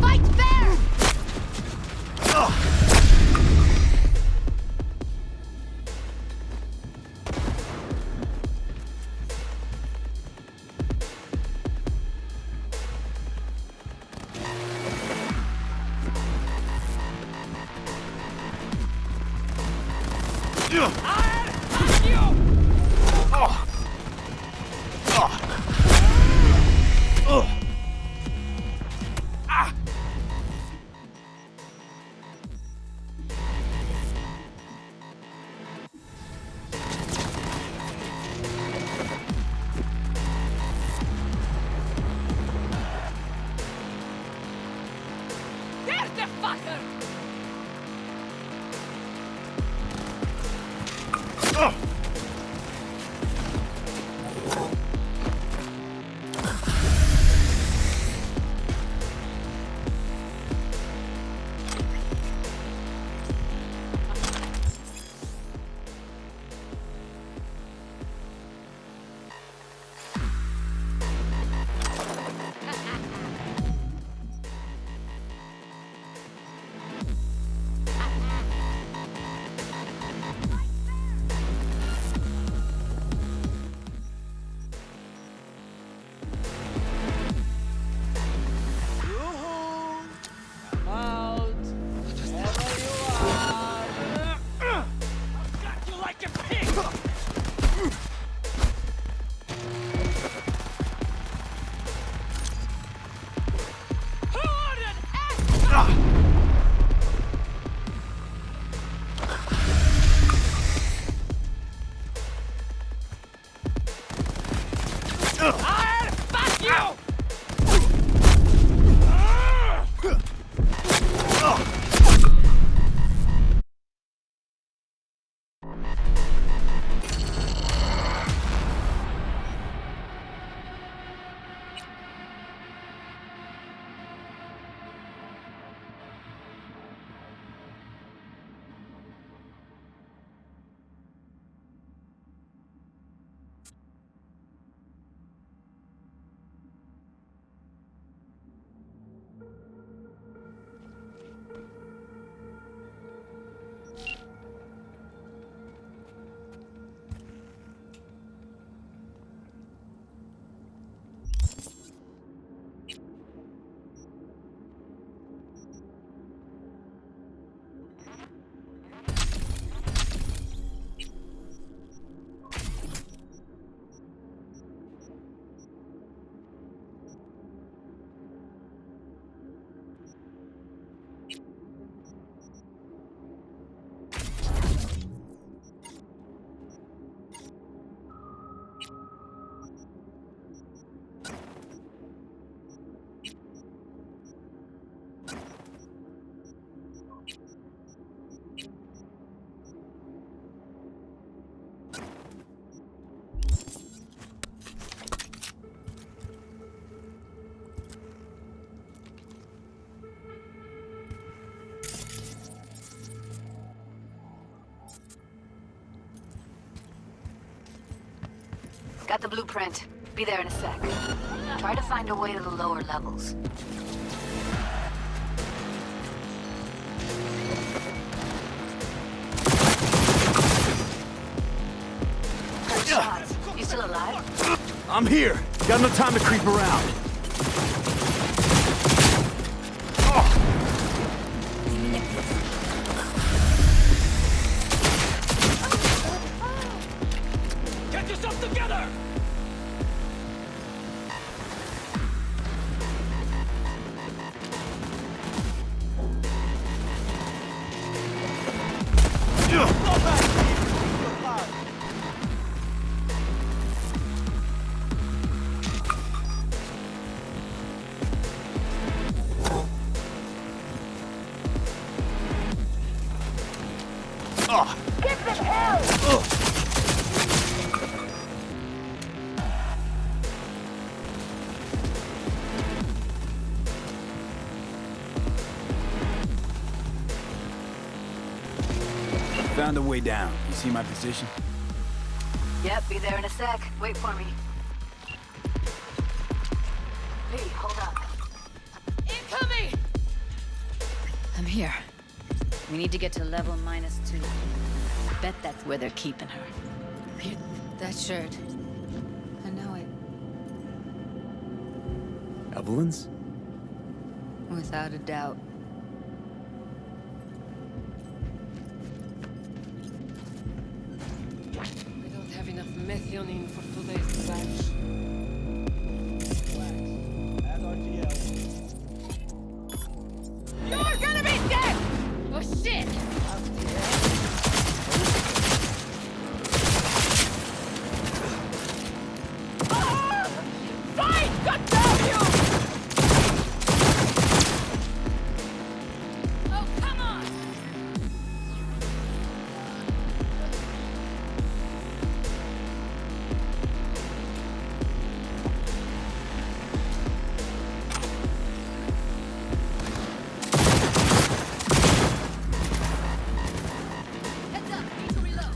Fight fair! There's the fucker! Got the blueprint. Be there in a sec. Try to find a way to the lower levels. Good shots. You still alive? I'm here. Got no time to creep around. Get yourself together! Get some help! Found a way down. You see my position? Yep, be there in a sec. Wait for me. Hey, hold up. Incoming! I'm here. We need to get to level -2. Bet that's where they're keeping her. Here, that shirt. I know it. Evelyn's? Without a doubt. We don't have enough methionine for today's batch. You're gonna be dead! Oh shit! Fight! God damn you! Oh, come on! Heads up, need to reload.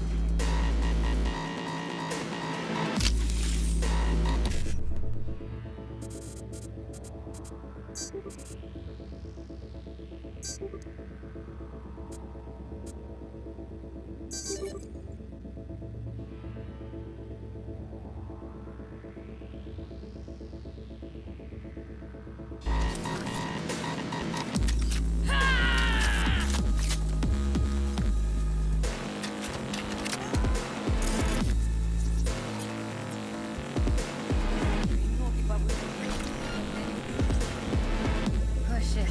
Oh shit.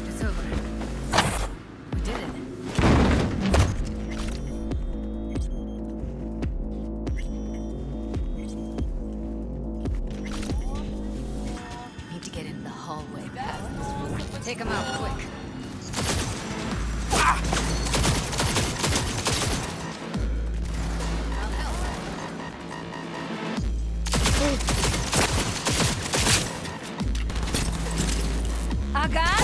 It's over. We did it. Need to get into the hallway past this room. Take him out quick. I got.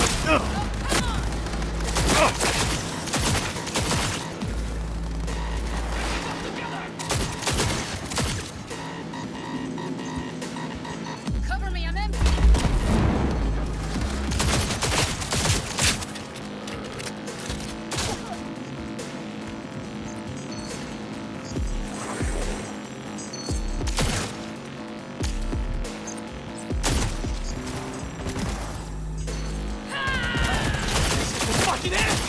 Cover me, I'm empty. Fucking ass!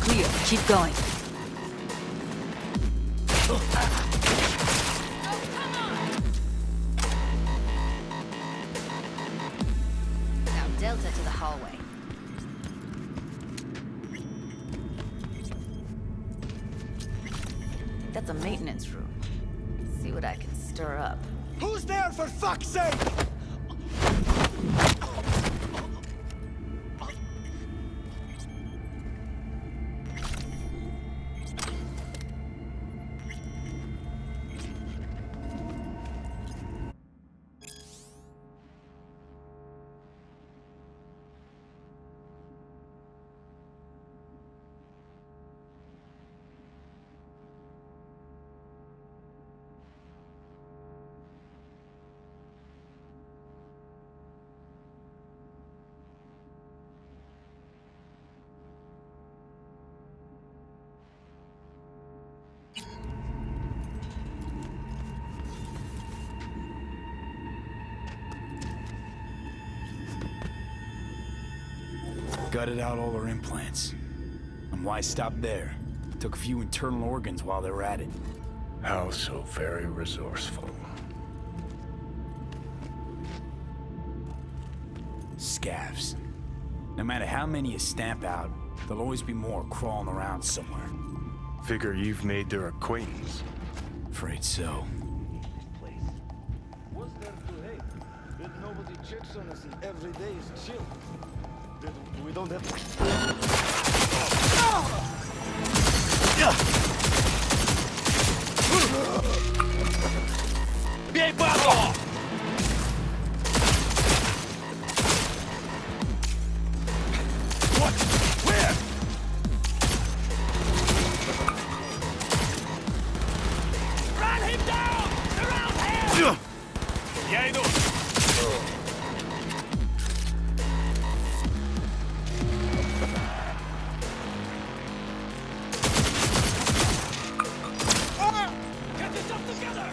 Clear. Keep going. Now Delta to the hallway. That's a maintenance room. See what I can stir up. Who's there, for fuck's sake? Gutted out all her implants. And why stop there? Took a few internal organs while they were at it. How so very resourceful. Scavs. No matter how many you stamp out, there'll always be more crawling around somewhere. Figure you've made their acquaintance. Afraid so. What's there to hate? That nobody checks on us and every day is chill. That we don't have Bien bajo! What? Where? Run him down! Around here! Ya ido. Get yourself together!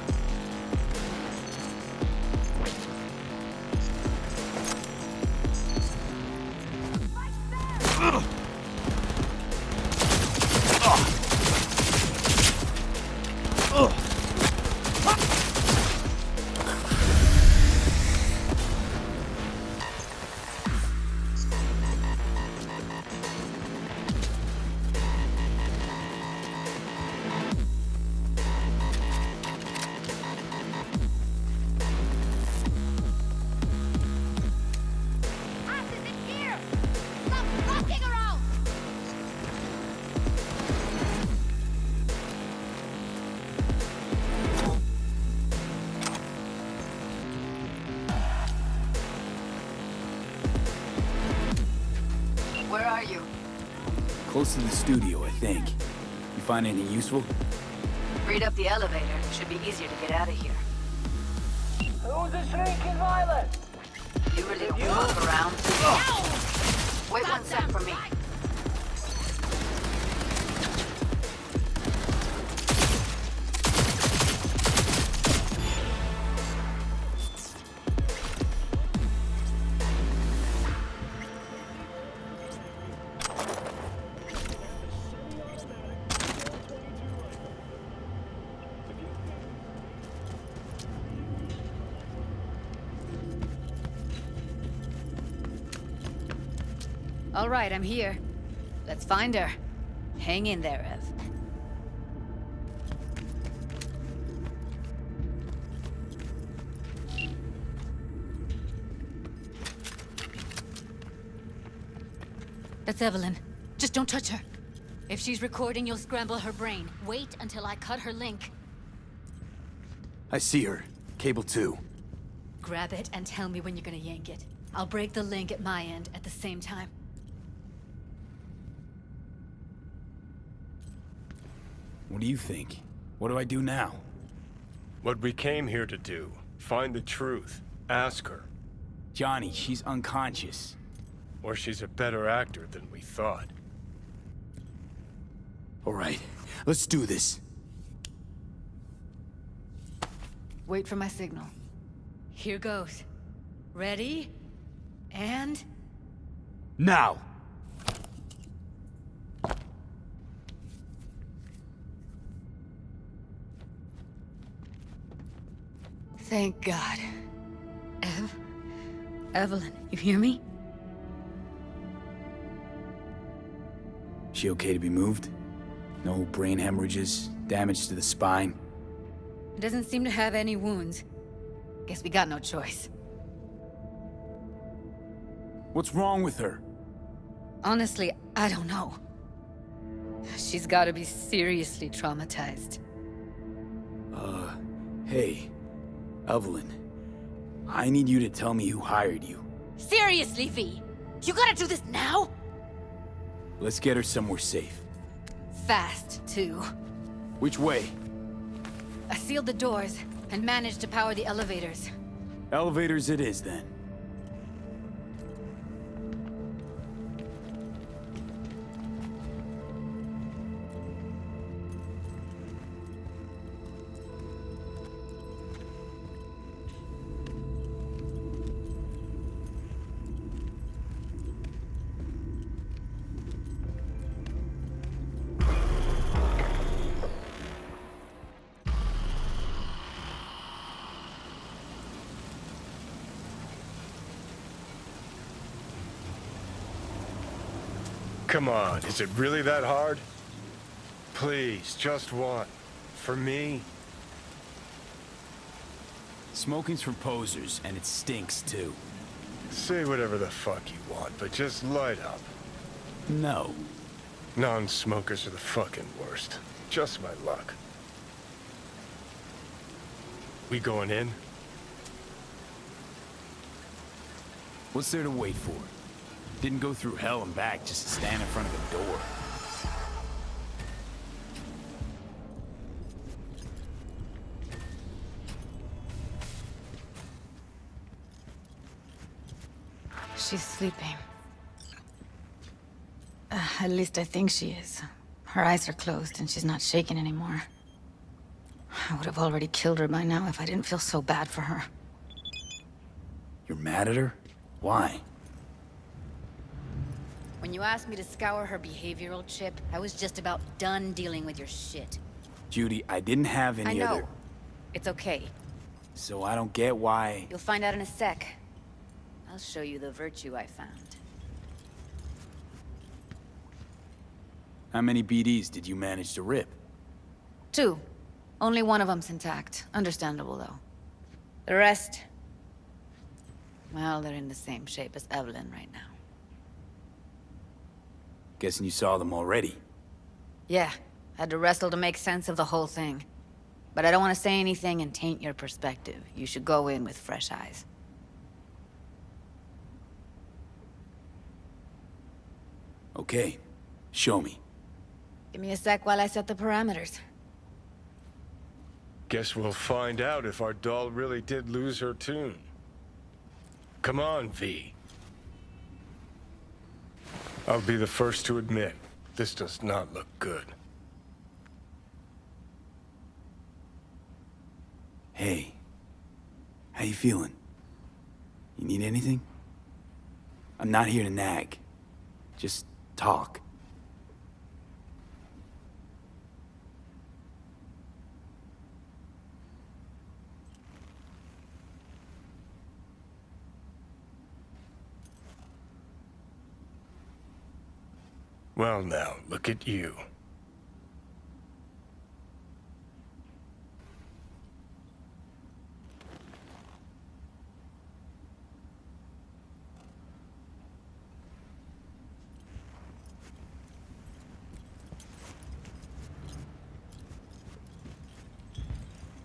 Where are you? Close to the studio, I think. You find anything useful? Freed up the elevator. Should be easier to get out of here. Who's the shrinking violet? You really don't walk around? Wait one sec for me. All right, I'm here. Let's find her. Hang in there, Ev. That's Evelyn. Just don't touch her. If she's recording, you'll scramble her brain. Wait until I cut her link. I see her. Cable 2. Grab it and tell me when you're gonna yank it. I'll break the link at my end at the same time. What do you think? What do I do now? What we came here to do. Find the truth. Ask her. Johnny, she's unconscious. Or she's a better actor than we thought. All right, let's do this. Wait for my signal. Here goes. Ready? And... Now! Thank God. Evelyn, you hear me? She okay to be moved? No brain hemorrhages, damage to the spine? Doesn't seem to have any wounds. Guess we got no choice. What's wrong with her? Honestly, I don't know. She's gotta be seriously traumatized. Hey, Evelyn. I need you to tell me who hired you. Seriously, V? You gotta do this now? Let's get her somewhere safe. Fast, too. Which way? I sealed the doors and managed to power the elevators. Elevators it is, then. Come on, is it really that hard? Please, just one. For me? Smoking's for posers, and it stinks too. Say whatever the fuck you want, but just light up. No. Non-smokers are the fucking worst. Just my luck. We going in? What's there to wait for? Didn't go through hell and back just to stand in front of a door. She's sleeping. At least I think she is. Her eyes are closed and she's not shaking anymore. I would have already killed her by now if I didn't feel so bad for her. You're mad at her? Why? When you asked me to scour her behavioral chip, I was just about done dealing with your shit. Judy, I didn't have any I know. other... It's okay. So I don't get why... You'll find out in a sec. I'll show you the virtue I found. How many BDs did you manage to rip? 2. Only one of them's intact. Understandable, though. The rest... well, they're in the same shape as Evelyn right now. Guessing you saw them already. Yeah, had to wrestle to make sense of the whole thing. But I don't want to say anything and taint your perspective. You should go in with fresh eyes. Okay, show me. Give me a sec while I set the parameters. Guess we'll find out if our doll really did lose her tune. Come on, V. I'll be the first to admit, this does not look good. Hey, how you feeling? You need anything? I'm not here to nag. Just talk. Well now, look at you.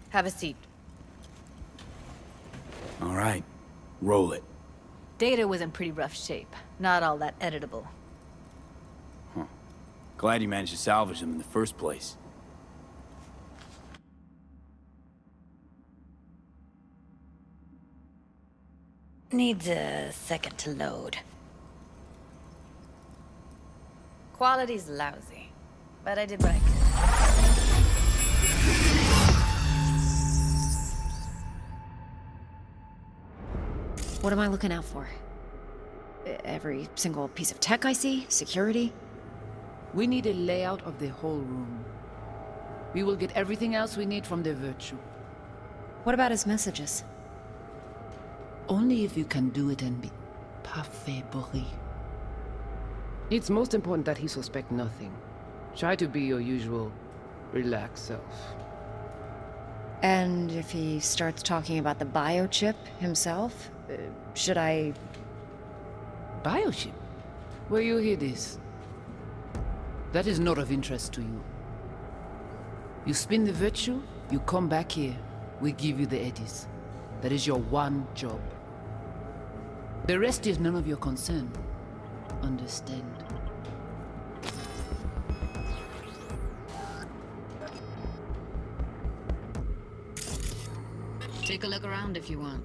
Have a seat. All right, roll it. Data was in pretty rough shape. Not all that editable. Huh. Glad you managed to salvage them in the first place. Needs a second to load. Quality's lousy, but I did what I could. What am I looking out for? Every single piece of tech I see? Security? We need a layout of the whole room. We will get everything else we need from the Virtue. What about his messages? Only if you can do it and be parfait bourré. It's most important that he suspect nothing. Try to be your usual, relaxed self. And if he starts talking about the biochip himself, should I... Biochip? Where you hear this? That is not of interest to you. You spin the Virtue, you come back here, we give you the eddies. That is your one job. The rest is none of your concern. Understand? Take a look around if you want.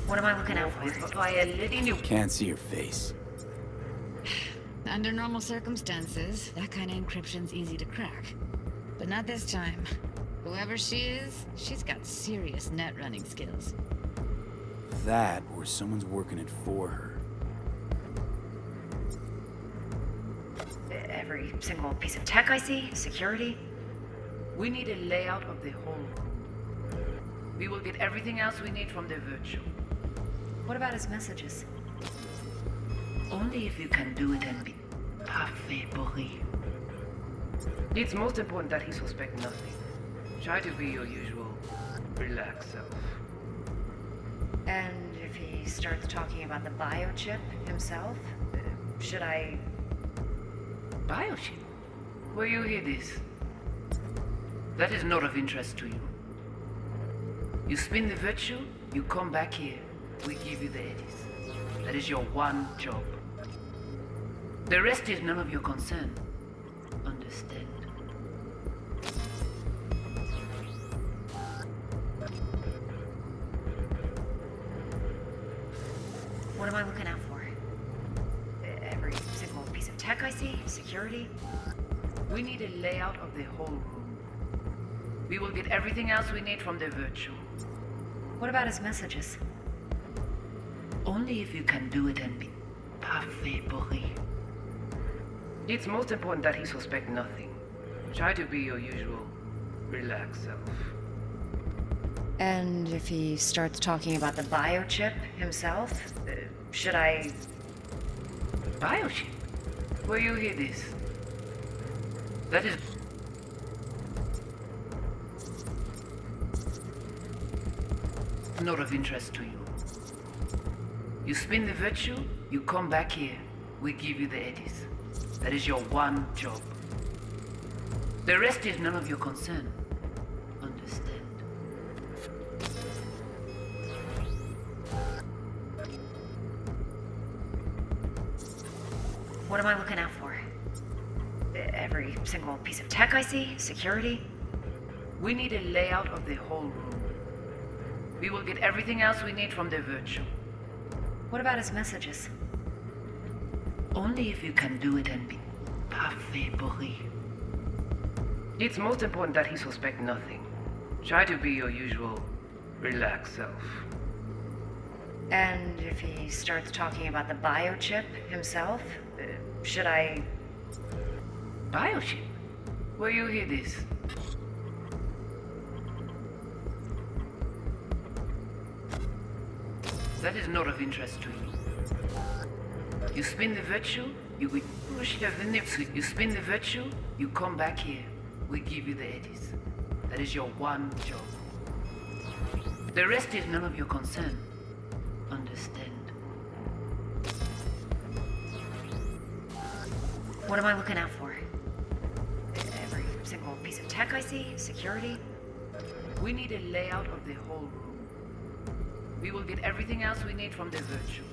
What am I looking out for? By a living new... Can't see your face. Under normal circumstances, that kind of encryption's easy to crack. But not this time. Whoever she is, she's got serious net running skills. That, or someone's working it for her. every single piece of tech I see, security. We need a layout of the whole room. We will get everything else we need from the virtual. What about his messages? Only if you can do it and be parfait pourri. It's most important that he suspect nothing. Try to be your usual relaxed self. And if he starts talking about the biochip himself, should I... Biochip? Where you hear this? That is not of interest to you. You spin the virtue, you come back here. We give you the eddies. That is your one job. The rest is none of your concern. Understand? What am I looking out for? Every single piece of tech I see, security. We need a layout of the whole room. We will get everything else we need from the virtual. What about his messages? Only if you can do it and be parfait pourri. It's most important that he suspect nothing. Try to be your usual relaxed self. And if he starts talking about the biochip himself, should I... Biochip? Where you hear this? That is... not of interest to you. You spin the virtue, you come back here. We give you the eddies. That is your one job. The rest is none of your concern. Understand? What am I looking out for? Every single piece of tech I see, security. We need a layout of the whole room. We will get everything else we need from the virtual. What about his messages? Only if you can do it and be parfait pourri. It's most important that he suspect nothing. Try to be your usual relaxed self. And if he starts talking about the biochip himself, should I... Biochip? Where you hear this? That is not of interest to you. You spin the virtue, you spin the virtue, you come back here. We give you the eddies. That is your one job. The rest is none of your concern. Understand? What am I looking out for? Every single piece of tech I see, security. We need a layout of the whole room. We will get everything else we need from the virtual.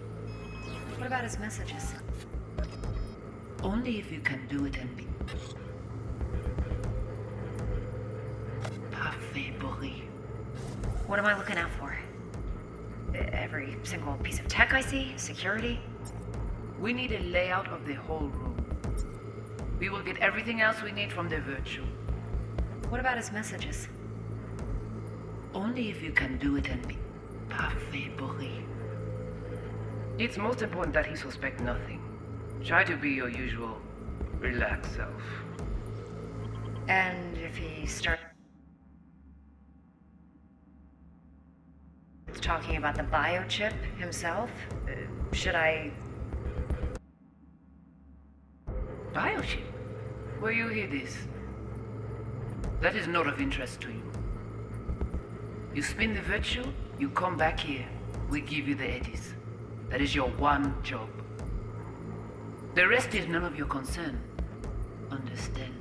What about his messages? Only if you can do it and be parfait pourri. What am I looking out for? Every single piece of tech I see, security. We need a layout of the whole room. We will get everything else we need from the virtual. What about his messages? Only if you can do it and be parfait pourri. It's most important that he suspect nothing. Try to be your usual relaxed self. And if he starts talking about the biochip himself, should I... Biochip? Where you hear this? That is not of interest to you. You spin the virtue, you come back here. We give you the eddies. That is your one job. The rest is none of your concern. Understand?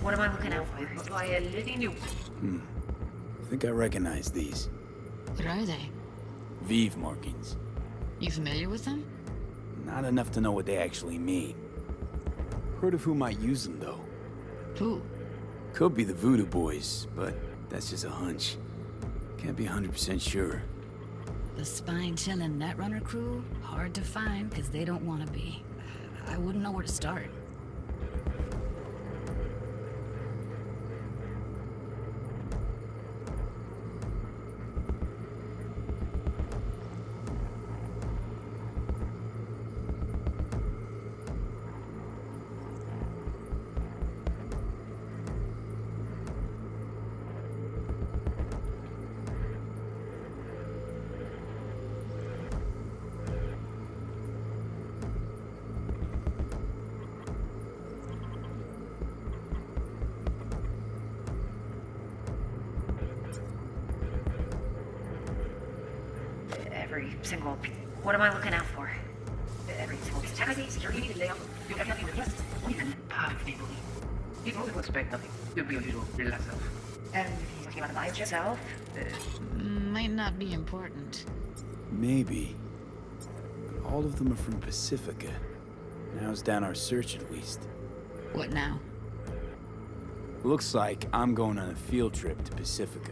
What am I looking out for? I think I recognize these. What are they? Vive markings. You familiar with them? Not enough to know what they actually mean. Heard of who might use them, though. Who? Could be the Voodoo Boys, but that's just a hunch. Can't be 100% sure. The spine chillin' Netrunner crew? Hard to find, because they don't want to be. I wouldn't know where to start. Every single... What am I looking out for? Every single... Security layout. You have nothing to trust. Even half of people. You don't expect nothing. You'll be a little relaxed. And if he's talking about the mind yourself... Might not be important. Maybe. All of them are from Pacifica. Now's down our search at least. What now? Looks like I'm going on a field trip to Pacifica.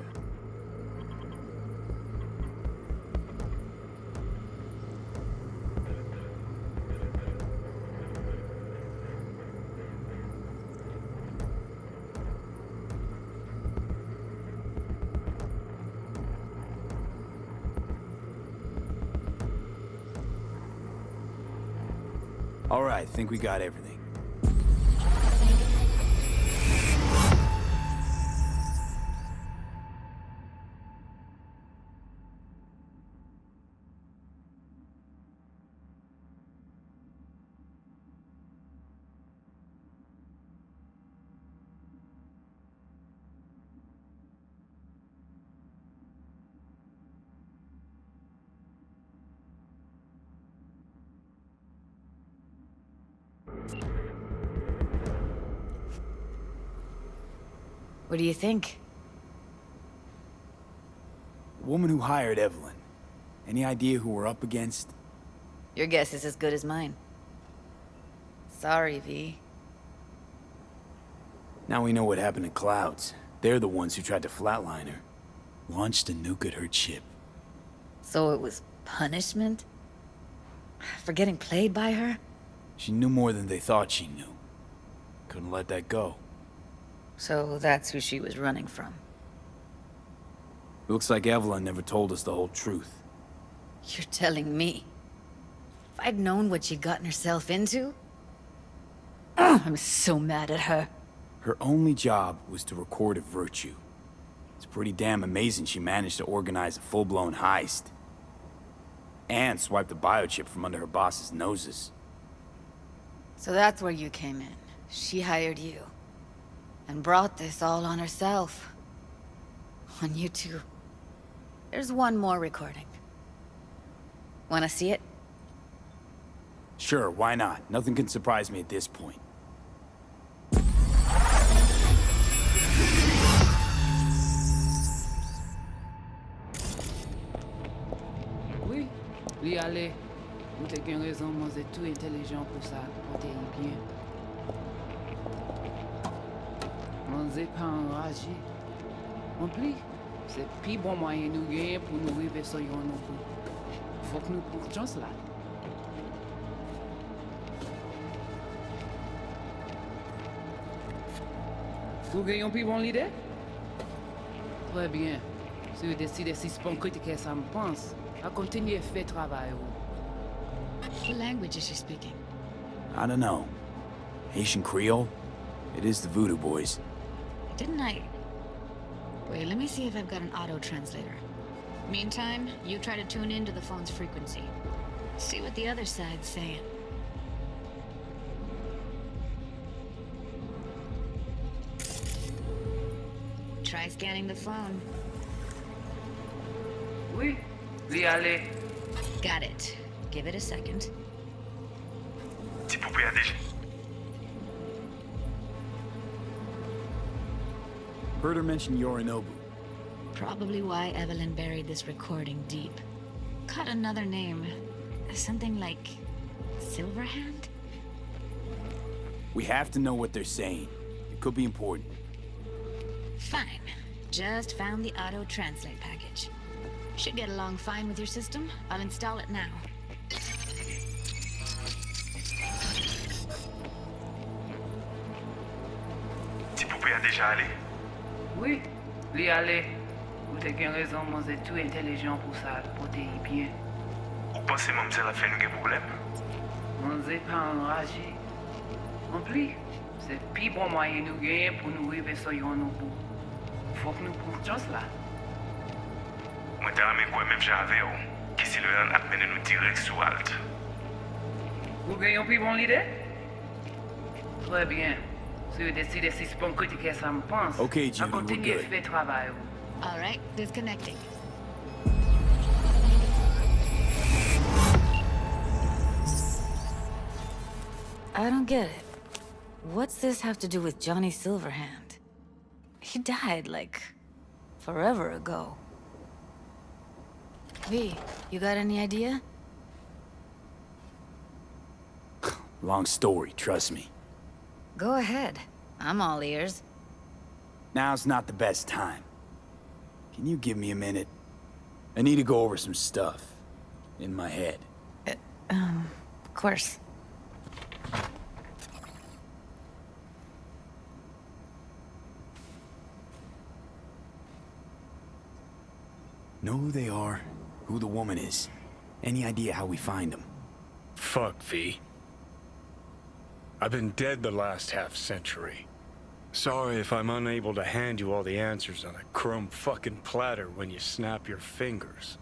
All right, think we got everything. What do you think? The woman who hired Evelyn. Any idea who we're up against? Your guess is as good as mine. Sorry, V. Now we know what happened to Clouds. They're the ones who tried to flatline her. Launched a nuke at her chip. So it was punishment? For getting played by her? She knew more than they thought she knew. Couldn't let that go. So that's who she was running from. Looks like Evelyn never told us the whole truth. You're telling me? If I'd known what she'd gotten herself into? I'm so mad at her. Her only job was to record a virtue. It's pretty damn amazing she managed to organize a full-blown heist. And swipe the biochip from under her boss's noses. So that's where you came in. She hired you. And brought this all on herself. On you two. There's one more recording. Wanna see it? Sure, why not? Nothing can surprise me at this point. Oui, lui aller. Nous t'avons raison, moi c'est tout intelligent pour ça. On t'est bien. On n'est pas enragé. En plus, c'est plus bon moyen nous gagner pour nous arriver sur yon non plus. Faut que nous pourtions cela. Vous gagnez plus bon l'idée? Très bien. Si vous décidez si c'est bon critiquer ça me pense, à continuer à faire travail. What language is she speaking? I don't know. Haitian Creole? It is the Voodoo Boys. Didn't I? Wait, let me see if I've got an auto-translator. Meantime, you try to tune into the phone's frequency. See what the other side's saying. Try scanning the phone. Oui, lui aller. Got it. Give it a second. Heard her mention Yorinobu. Probably why Evelyn buried this recording deep. Cut another name. Something like... Silverhand? We have to know what they're saying. It could be important. Fine. Just found the auto-translate package. Should get along fine with your system. I'll install it now. Ti poupée a déjà allé? Oui, l'y aller. Ou te gen raison, moi c'est tout intelligent pour ça, pour te y bien. Ou pensez mademoiselle a fait nous des problèmes? Moi c'est pas enragé. En plus, c'est le plus bon moyen nous gagner pour nous arriver sur yon nous bout. Faut que nous prenions chance là. Moi t'as ramé quoi même j'avais ou, qui si le a mené nous direct sous Alt. Vous gagnez une plus bonne idée? Très bien. Si vous décidez si c'est bon côté que ça me pense, Okay, Judy, à we're continuer good. faire travail. All right, disconnecting. I don't get it. What's this have to do with Johnny Silverhand? He died, like, forever ago. V, you got any idea? Long story, trust me. Go ahead. I'm all ears. Now's not the best time. Can you give me a minute? I need to go over some stuff. In my head. Of course. Know who they are, who the woman is. Any idea how we find them? Fuck, V. I've been dead the last half-century. Sorry if I'm unable to hand you all the answers on a chrome fucking platter when you snap your fingers.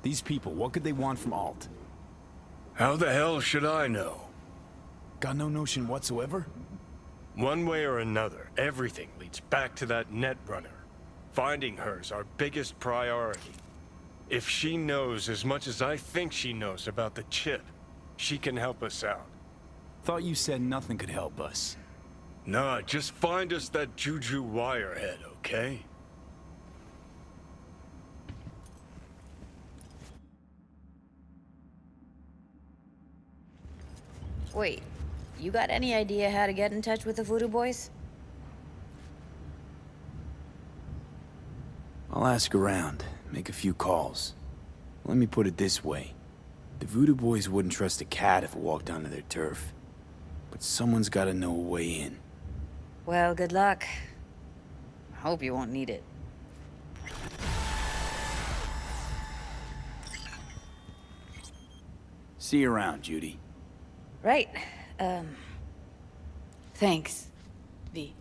These people, what could they want from Alt? How the hell should I know? Got no notion whatsoever? One way or another, everything leads back to that Netrunner. Finding her's our biggest priority. If she knows as much as I think she knows about the chip, she can help us out. Thought you said nothing could help us. Nah, just find us that Juju Wirehead, okay? Wait, you got any idea how to get in touch with the Voodoo Boys? I'll ask around, make a few calls. Let me put it this way. The Voodoo Boys wouldn't trust a cat if it walked onto their turf. But someone's gotta know a way in. Well, good luck. Hope you won't need it. See you around, Judy. Right. Thanks, V.